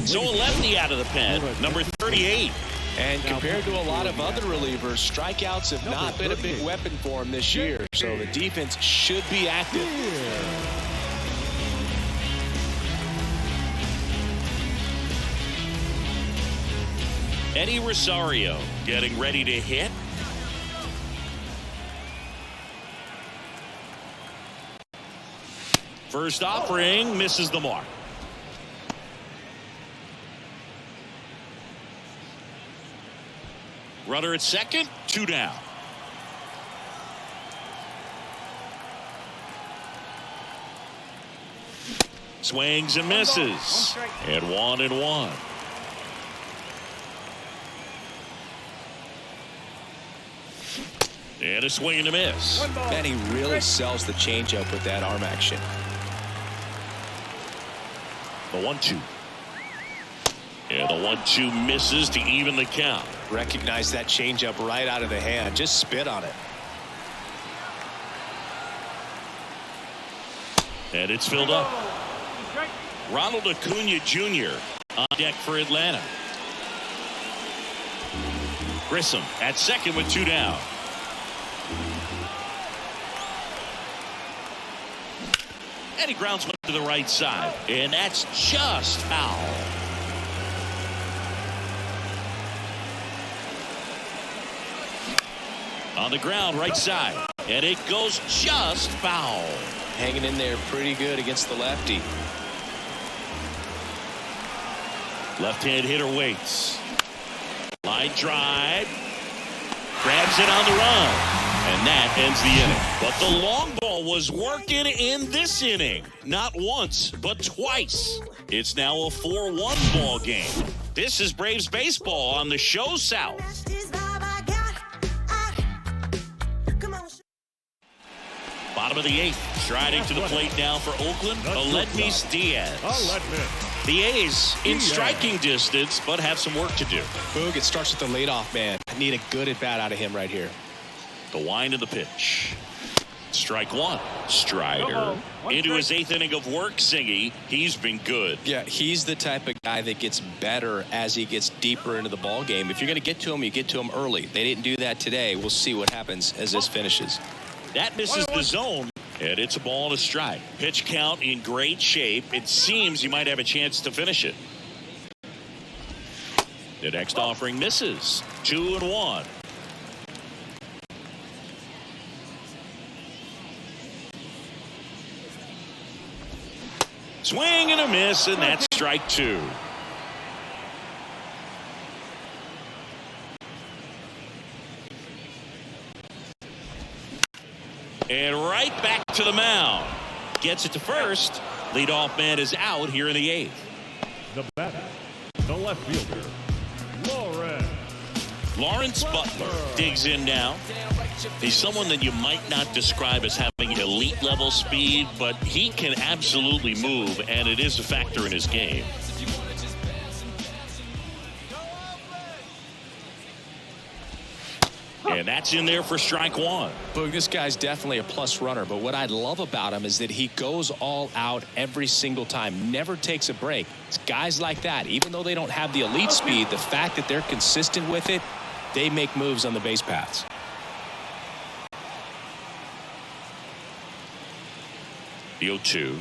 So a lefty out of the pen, number 38. And compared to a lot of other relievers, strikeouts have not been a big weapon for him this year. So the defense should be active. Eddie Rosario getting ready to hit. First offering misses the mark. Runner at second, 2 down. Swings and misses. And 1-1. And a swing and a miss. And he really sells the changeup with that arm action. The 1-2. And the 1-2 misses to even the count. Recognize that changeup right out of the hand. Just spit on it. And it's filled up. Ronald Acuna Jr. on deck for Atlanta. Grissom at second with 2 down. And he grounds one to the right side. And that's just foul. On the ground, right side. And it goes just foul. Hanging in there pretty good against the lefty. Left-hand hitter waits. Line drive. Grabs it on the run. And that ends the inning. But the long ball was working in this inning. Not once, but twice. It's now a 4-1 ball game. This is Braves baseball on the show South. Bottom of the 8th, striding to the plate now for Oakland, Aledmys Diaz. The A's in striking distance, but have some work to do. Boog, it starts with the leadoff man. I need a good at-bat out of him right here. The wind of the pitch. Strike one. Strider. Into his 8th inning of work, Singy. He's been good. Yeah, he's the type of guy that gets better as he gets deeper into the ball game. If you're going to get to him, you get to him early. They didn't do that today. We'll see what happens as this finishes. That misses the zone, and it's a ball and a strike. Pitch count in great shape. It seems you might have a chance to finish it. The next offering misses. 2-1. Swing and a miss, and that's strike 2. And right back to the mound. Gets it to first. Leadoff man is out here in the 8th. The batter, the left fielder, Lawrence Butler digs in now. He's someone that you might not describe as having elite level speed, but he can absolutely move, and it is a factor in his game. And that's in there for strike 1. Boog, this guy's definitely a plus runner, but what I love about him is that he goes all out every single time, never takes a break. It's guys like that, even though they don't have the elite speed, the fact that they're consistent with it, they make moves on the base paths. The 0-2.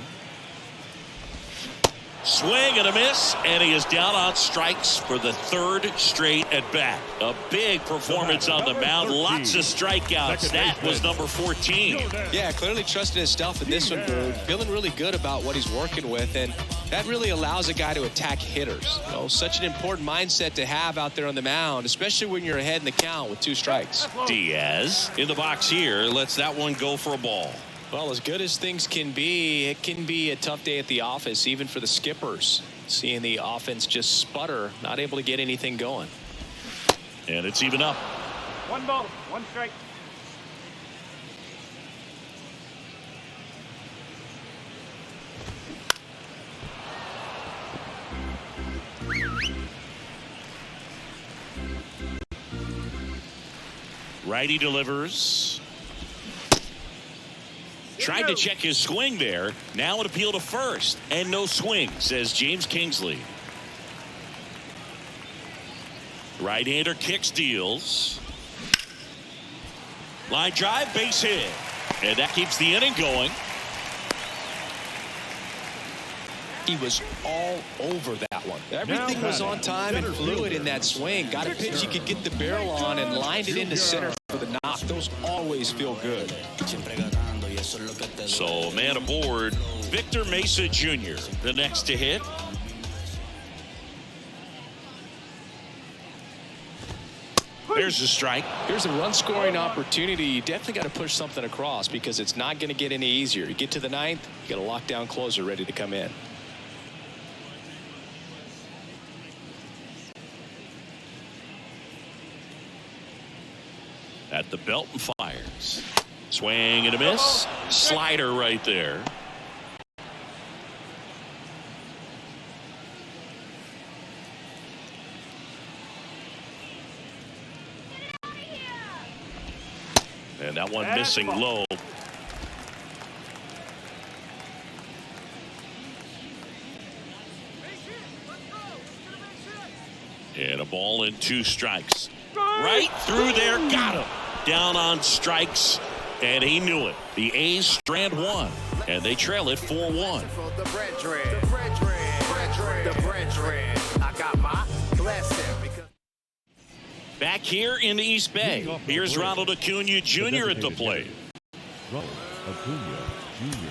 Swing and a miss, and he is down on strikes for the 3rd straight at bat. A big performance on the mound. Lots of strikeouts. That was number 14. Yeah, clearly trusting his stuff in this one, Boog. Feeling really good about what he's working with, and that really allows a guy to attack hitters. You know, such an important mindset to have out there on the mound, especially when you're ahead in the count with 2 strikes. Diaz in the box here lets that one go for a ball. Well, as good as things can be, it can be a tough day at the office, even for the skippers. Seeing the offense just sputter, not able to get anything going. And it's even up. 1 ball, 1 strike. Righty delivers. Tried to check his swing there. Now an appeal to first. And no swing, says James Kingsley. Right-hander kicks, deals. Line drive, base hit. And that keeps the inning going. He was all over that one. Everything was on time and fluid in that swing. Got a pitch he could get the barrel on and lined it into center for the knock. Those always feel good. So, man aboard, Victor Mesa Jr., the next to hit. There's a strike. Here's a run-scoring opportunity. You definitely got to push something across because it's not going to get any easier. You get to the 9th, you got a lockdown closer ready to come in. At the belt and fires. Swing and a miss. Slider right there. And that one missing low. And a ball and 2 strikes. Right through there. Got him. Down on strikes. And he knew it. The A's strand 1. And they trail it 4-1. Back here in the East Bay. Here's Ronald Acuna Jr. at the plate. Ronald Acuna Jr.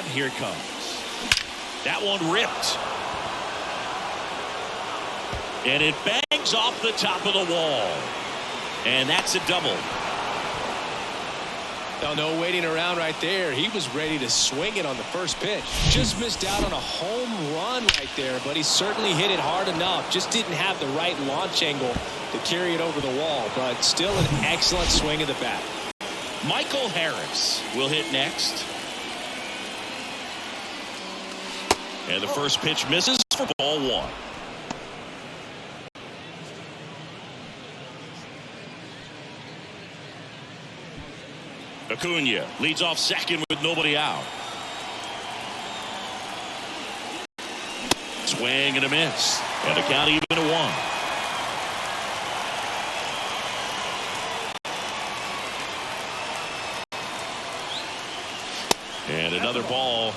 And here it comes. That one ripped. And it bangs off the top of the wall. And that's a double. No waiting around right there. He was ready to swing it on the first pitch. Just missed out on a home run right there, but he certainly hit it hard enough. Just didn't have the right launch angle to carry it over the wall, but still an excellent swing of the bat. Michael Harris will hit next. And the first pitch misses for ball one. Acuna leads off second with nobody out. Swing and a miss. And the count even to one. And another ball.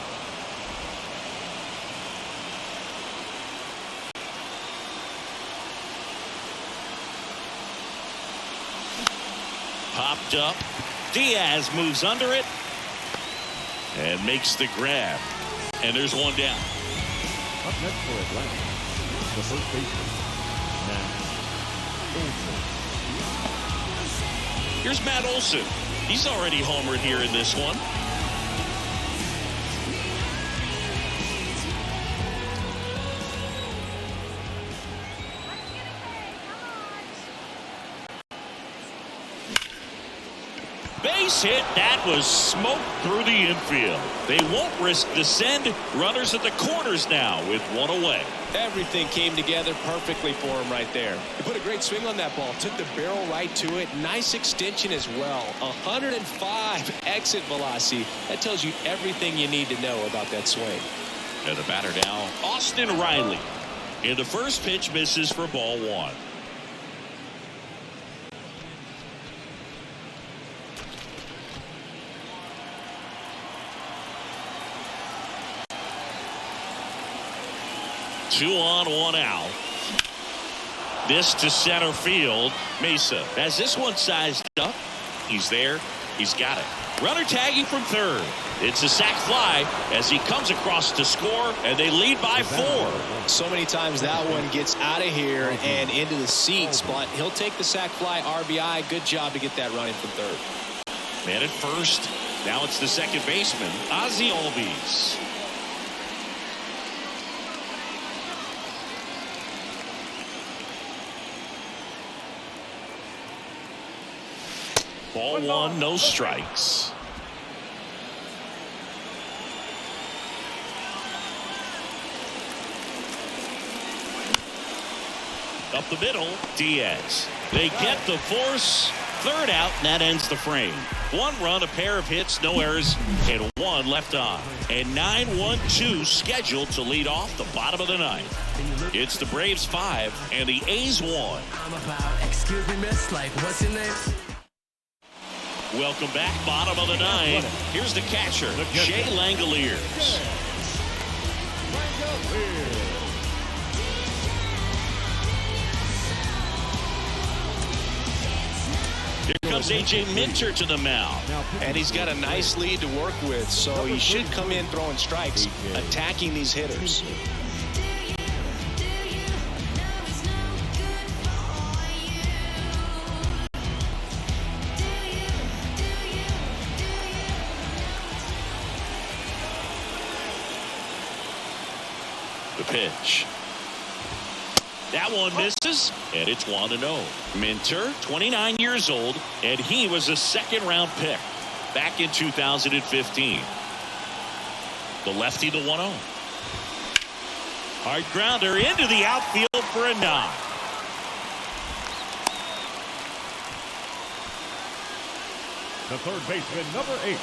Popped up. Diaz moves under it and makes the grab. And there's one down. Up next for Atlanta, the first baseman, Matt Olson. Here's Matt Olson. He's already homered here in this one. Base hit. That was smoke through the infield. They won't risk the send. Runners at the corners now with one away. Everything came together perfectly for him right there. He put a great swing on that ball. Took the barrel right to it. Nice extension as well. 105 exit velocity. That tells you everything you need to know about that swing. And the batter now, Austin Riley. And the first pitch misses for ball one. Two on, one out. This to center field. Mesa has this one sized up. He's there. He's got it. Runner tagging from third. It's a sac fly as he comes across to score, and they lead by 4. So many times that one gets out of here and into the seats, but he'll take the sac fly RBI. Good job to get that running from third. Man at first. Now it's the second baseman, Ozzie Albies. Ball one, no strikes. Up the middle, Diaz. They get the force. Third out, and that ends the frame. One run, a pair of hits, no errors, and one left on. And 9-1-2 scheduled to lead off the bottom of the ninth. It's the Braves 5 and the A's 1. Excuse me, miss, like, what's your name? Welcome back, bottom of the ninth. Here's the catcher, Shea Langoliers. Here comes A.J. Minter to the mound. And he's got a nice lead to work with, so he should come in throwing strikes, attacking these hitters. The pitch. That one misses, and it's 1-0. Minter, 29 years old, and he was a second-round pick back in 2015. The lefty, the 1-0. Hard grounder into the outfield for a knock. The third baseman, number 8,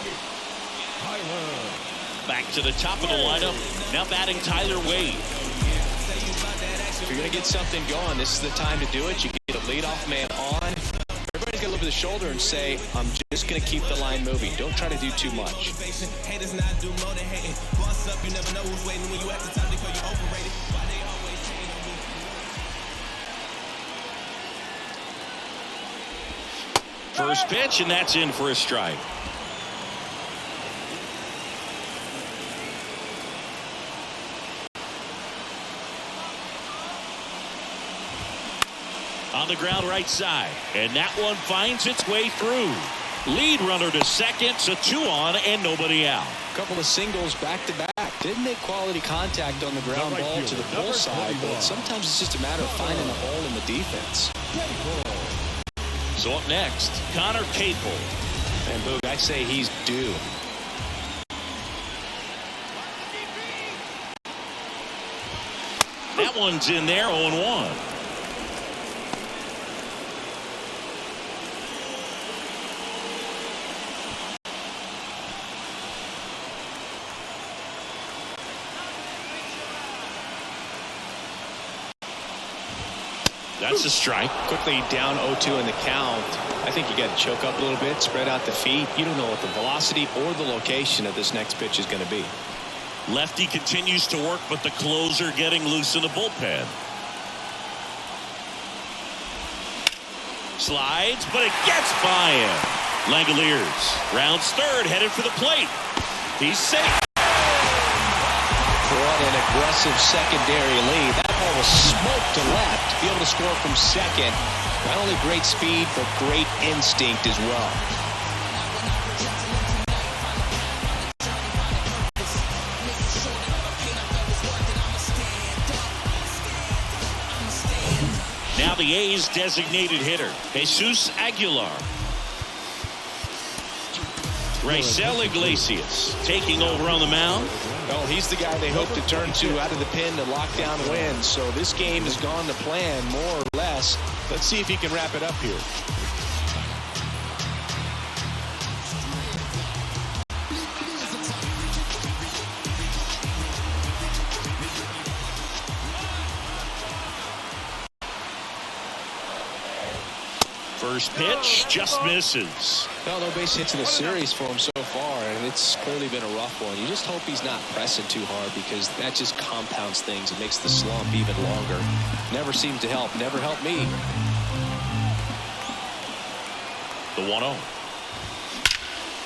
Tyler. Back to the top of the lineup. Now batting Tyler Wade. If you're going to get something going, this is the time to do it. You get a leadoff man on. Everybody's got to look over the shoulder and say, I'm just going to keep the line moving. Don't try to do too much. First pitch, and that's in for a strike. On the ground right side. And that one finds its way through. Lead runner to second, so 2 on and nobody out. A couple of singles back to back. Didn't make quality contact on the ground ball to the pull side, but sometimes it's just a matter of finding a hole in the defense. So up next, Connor Capel. And Boog, I say he's due. That one's in there, 0-1. That's a strike. Quickly down 0-2 in the count. I think you got to choke up a little bit, spread out the feet. You don't know what the velocity or the location of this next pitch is going to be. Lefty continues to work, but the closer getting loose in the bullpen. Slides, but it gets by him. Langoliers rounds third, headed for the plate. He's safe. What an aggressive secondary lead. That ball was smoked to left. To be able to score from second. Not only great speed, but great instinct as well. Now the A's designated hitter, Jesus Aguilar. Raisel Iglesias taking over on the mound. Well, he's the guy they hope to turn to out of the pen to lock down wins. So this game has gone to plan, more or less. Let's see if he can wrap it up here. First pitch just misses. Well, no base hits in the series for him so far, and it's clearly been a rough one. You just hope he's not pressing too hard, because that just compounds things. It makes the slump even longer. Never seemed to help. Never helped me. The 1-0.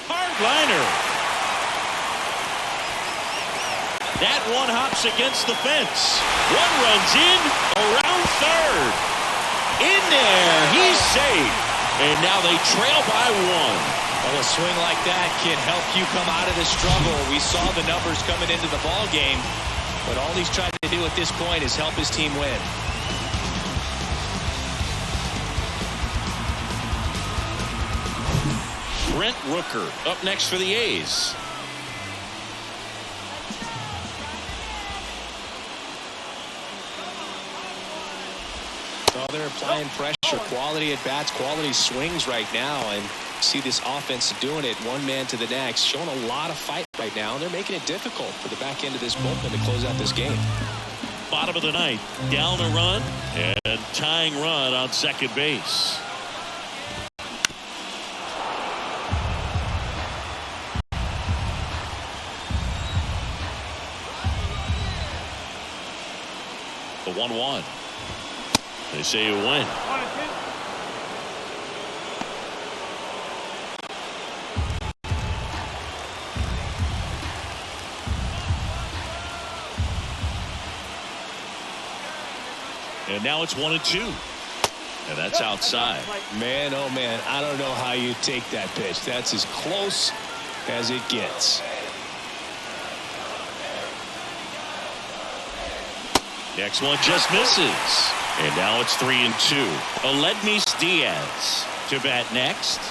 Hard liner. That one hops against the fence. One runs in around third. In there, he's safe. And now they trail by 1. Well, a swing like that can help you come out of the struggle. We saw the numbers coming into the ball game, but all he's trying to do at this point is help his team win. Brent Rooker up next for the A's. Well, they're applying pressure, quality at bats, quality swings right now, and see this offense doing it one man to the next, showing a lot of fight right now, and they're making it difficult for the back end of this bullpen to close out this game. Bottom of the ninth, down a run and tying run on second base. The 1-1. They say you win. And now it's 1-2. And that's outside. Man, oh man, I don't know how you take that pitch. That's as close as it gets. Next one just misses. And now it's 3-2. Aledmys Diaz to bat next.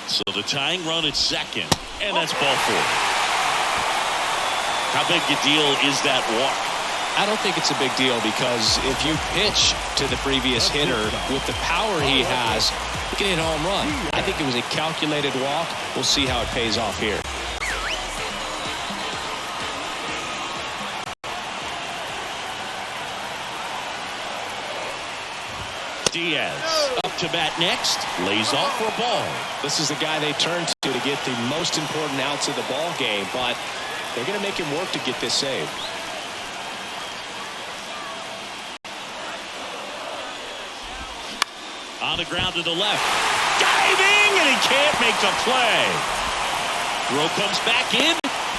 So the tying run at second. And that's ball 4. How big a deal is that walk? I don't think it's a big deal, because if you pitch to the previous hitter with the power he has, you can hit a home run. I think it was a calculated walk. We'll see how it pays off here. Diaz up to bat next, lays off for a ball. This is the guy they turn to get the most important outs of the ball game, but they're going to make him work to get this save. On the ground to the left. Diving, and he can't make the play. Throw comes back in,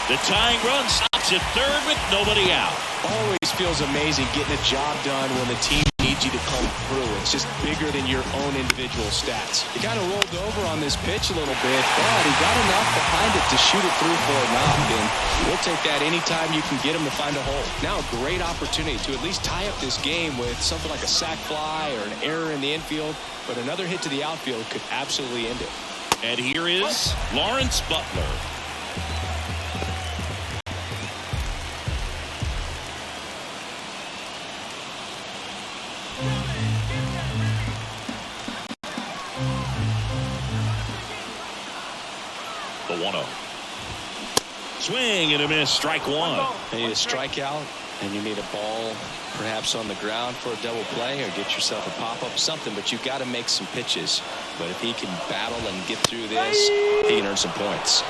The tying run stops at third with nobody out. Always feels amazing getting a job done when the team needs you to come through. It's just bigger than your own individual stats. He kind of rolled over on this pitch a little bit, but he got enough behind it to shoot it through for a knock. And we'll take that anytime you can get him to find a hole. Now a great opportunity to at least tie up this game with something like a sac fly or an error in the infield. But another hit to the outfield could absolutely end it. And here is Lawrence Butler. The 1-0. Swing and a miss. Strike one. You need a strikeout, and you need a ball perhaps on the ground for a double play or get yourself a pop-up, something, but you've got to make some pitches. But if he can battle and get through this, he can earn some points.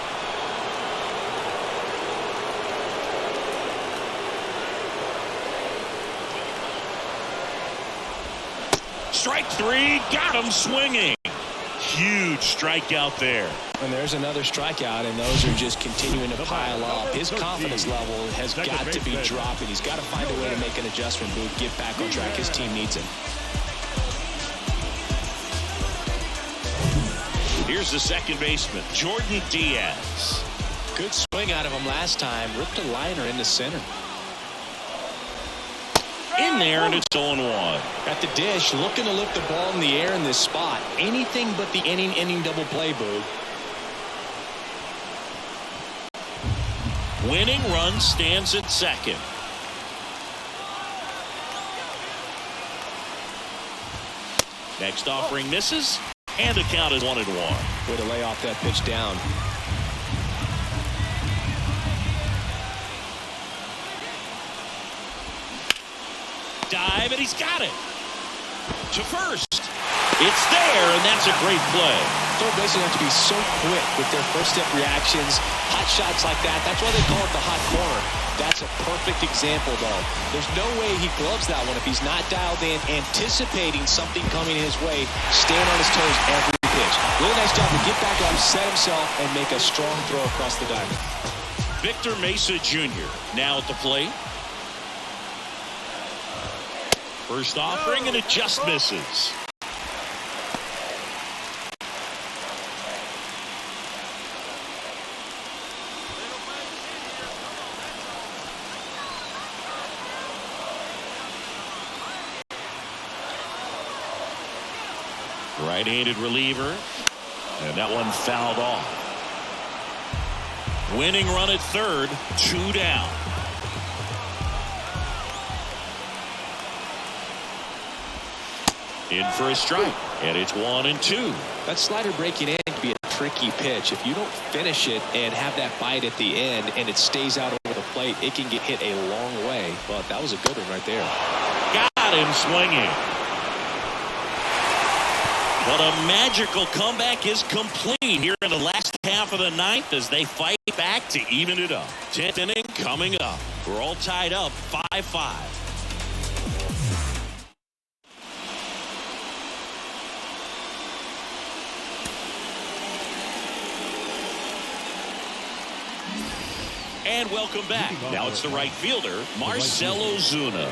Strike three. Got him swinging. Huge strikeout there. And there's another strikeout, and those are just continuing to pile up. His confidence level has got to be dropping. He's got to find a way to make an adjustment move, get back on track. His team needs him. Here's the second baseman, Jordan Diaz. Good swing out of him last time. Ripped a liner in the center. In there, and it's 0-1. At the dish, looking to lift the ball in the air in this spot. Anything but the inning double play, Boog. Winning run stands at second. Next offering misses, and the count is 1-1. Way to lay off that pitch down. Dive, and he's got it. To first. It's there, and that's a great play. Third basemen have to be so quick with their first step reactions. Hot shots like that. That's why they call it the hot corner. That's a perfect example, though. There's no way he gloves that one if he's not dialed in, anticipating something coming his way, staying on his toes every pitch. Really nice job to get back up, set himself, and make a strong throw across the diamond. Victor Mesa Jr. now at the plate. First offering, and it just misses. Right-handed reliever, and that one fouled off. Winning run at third, 2 down. In for a strike, and it's 1-2. That slider breaking in can be a tricky pitch. If you don't finish it and have that bite at the end and it stays out over the plate, it can get hit a long way. But that was a good one right there. Got him swinging. But a magical comeback is complete here in the last half of the ninth as they fight back to even it up. 10th inning coming up. We're all tied up 5-5. And welcome back. Now it's the right fielder, Marcell Ozuna.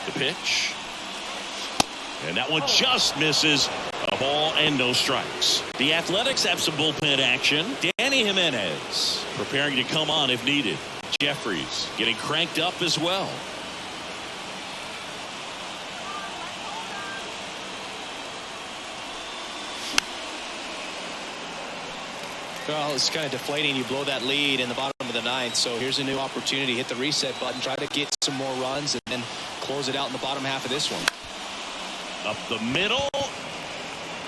The pitch. And that one just misses. A ball and no strikes. The Athletics have some bullpen action. Danny Jimenez preparing to come on if needed. Jeffries getting cranked up as well. Well, it's kind of deflating. You blow that lead in the bottom of the ninth. So here's a new opportunity. Hit the reset button. Try to get some more runs and then close it out in the bottom half of this one. Up the middle.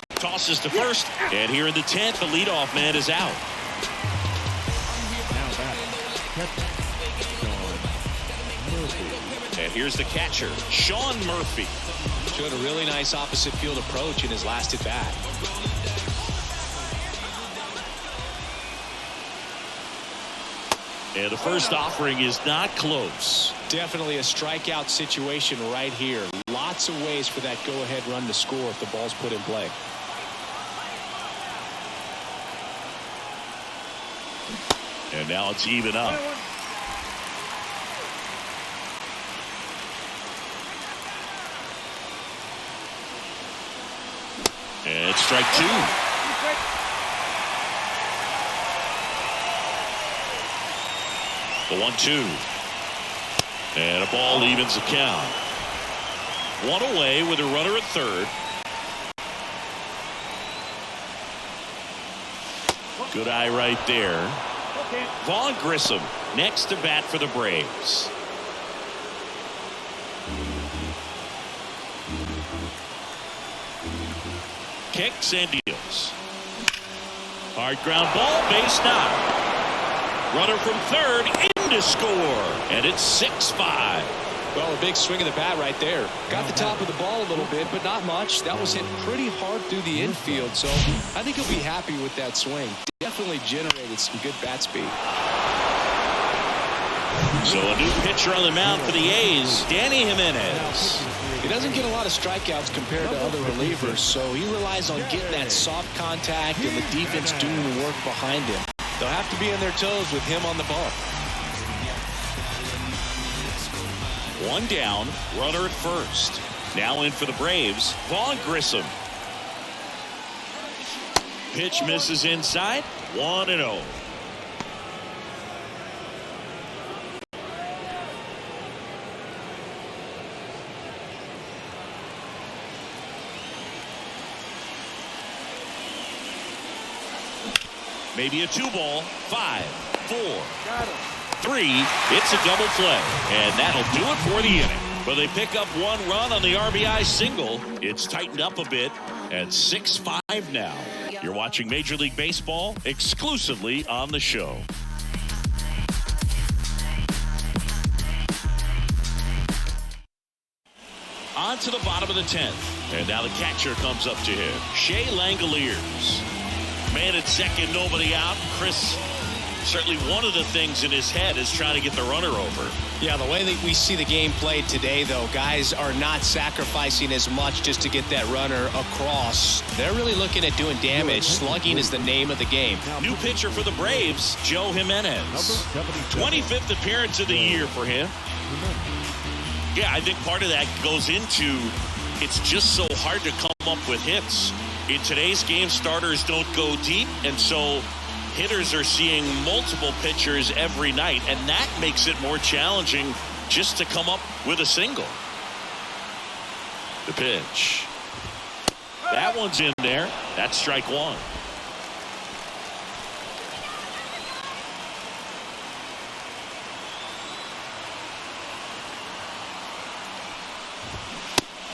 Tosses to first. And here in the 10th, the leadoff man is out. And Here's the catcher, Sean Murphy. Showed a really nice opposite field approach in his last at bat. And the first offering is not close. Definitely a strikeout situation right here. Lots of ways for that go-ahead run to score if the ball's put in play. And now it's even up. And it's strike two. The 1-2. And a ball evens the count. One away with a runner at third. Good eye right there. Vaughn Grissom next to bat for the Braves. Kicks and deals. Hard ground ball, base knock. Runner from third in to score, and it's 6-5. Well, a big swing of the bat right there. Got the top of the ball a little bit, but not much. That was hit pretty hard through the infield, so I think he'll be happy with that swing. Definitely generated some good bat speed. So a new pitcher on the mound for the A's, Danny Jimenez. He doesn't get a lot of strikeouts compared to other relievers, so he relies on getting that soft contact and the defense doing the work behind him. They'll have to be on their toes with him on the bump. One down, runner at first. Now in for the Braves, Vaughn Grissom. Pitch misses inside, 1-0. Maybe a 2-ball, 5, 4, 3. It's a double play, and that'll do it for the inning. But they pick up one run on the RBI single. It's tightened up a bit at 6-5 now. You're watching Major League Baseball exclusively on the show. On to the bottom of the 10th, and now the catcher comes up to him, Shea Langoliers. Man at second, nobody out. Chris, certainly one of the things in his head is trying to get the runner over. Yeah, the way that we see the game played today, though, guys are not sacrificing as much just to get that runner across. They're really looking at doing damage. Slugging is the name of the game. New pitcher for the Braves, Joe Jimenez. 25th appearance of the year for him. Yeah, I think part of that goes into it's just so hard to come up with hits. In today's game, starters don't go deep, and so hitters are seeing multiple pitchers every night, and that makes it more challenging just to come up with a single. The pitch. That one's in there. That's strike one.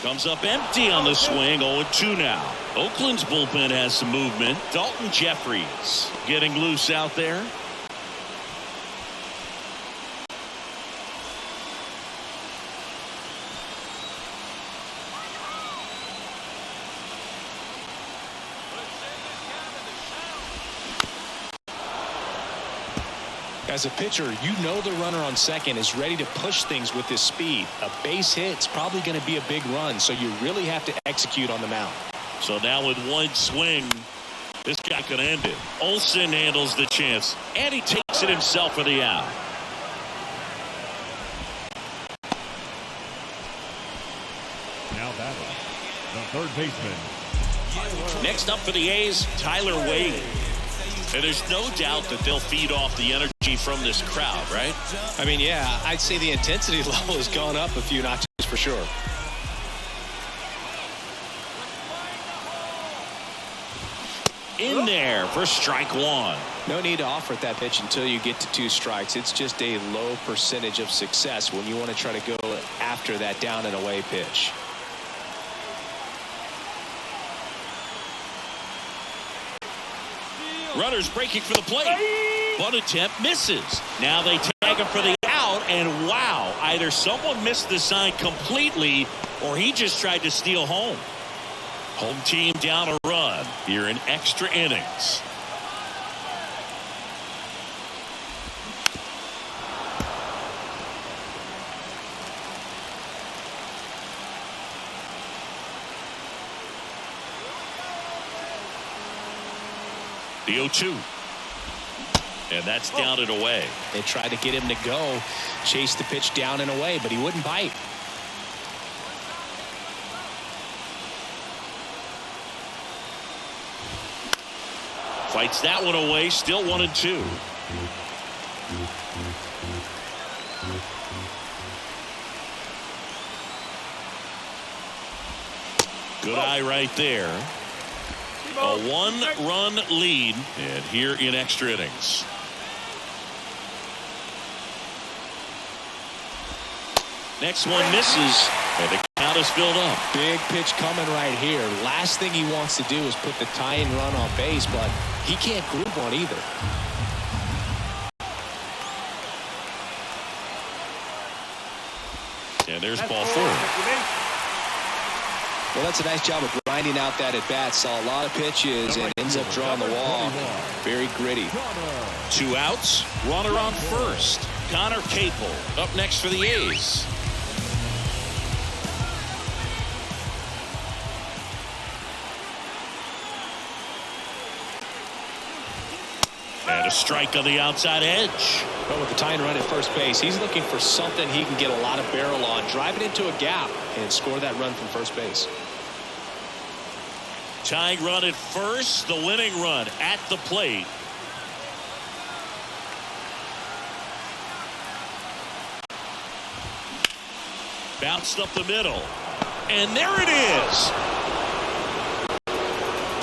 Comes up empty on the swing. 0-2 now. Oakland's bullpen has some movement. Dalton Jeffries getting loose out there. As a pitcher, you know the runner on second is ready to push things with his speed. A base hit's probably going to be a big run, so you really have to execute on the mound. So now with one swing, this guy could end it. Olsen handles the chance, and he takes it himself for the out. Now batting, the third baseman. Next up for the A's, Tyler Wade. And there's no doubt that they'll feed off the energy from this crowd, right? I mean, yeah, I'd say the intensity level has gone up a few notches for sure. In there for strike one. No need to offer at that pitch until you get to 2 strikes. It's just a low percentage of success when you want to try to go after that down and away pitch. Runners breaking for the plate. Bunt attempt misses. Now they tag him for the out, and wow, Either someone missed the sign completely, or he just tried to steal home. Home team down a run here in extra innings. The 0-2. And that's down and away. They tried to get him to go, chase the pitch down and away, but he wouldn't bite. Fights that one away, still 1-2. Good eye right there. A one-run lead, and here in extra innings. Next one misses, and the count is filled up. Big pitch coming right here. Last thing he wants to do is put the tying run on base, but he can't group one either. And there's ball 4. Well, that's a nice job of grinding out that at bat. Saw a lot of pitches and ends up drawing the walk. Very gritty. 2 outs. Runner on first. Connor Capel up next for the A's. And a strike on the outside edge. But with the tying run at first base, he's looking for something he can get a lot of barrel on. Drive it into a gap and score that run from first base. Tying run at first, the winning run at the plate. Bounced up the middle. And there it is.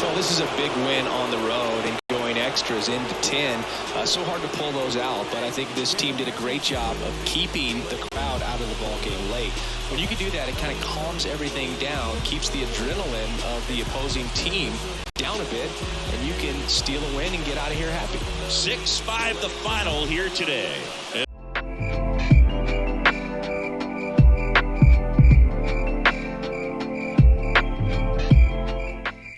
Well, this is a big win on the road and going extras into 10. So hard to pull those out, but I think this team did a great job of keeping the crowd out of the ball game late. When you can do that, it kind of calms everything down, keeps the adrenaline of the opposing team down a bit, and you can steal a win and get out of here happy. 6-5 the final here today.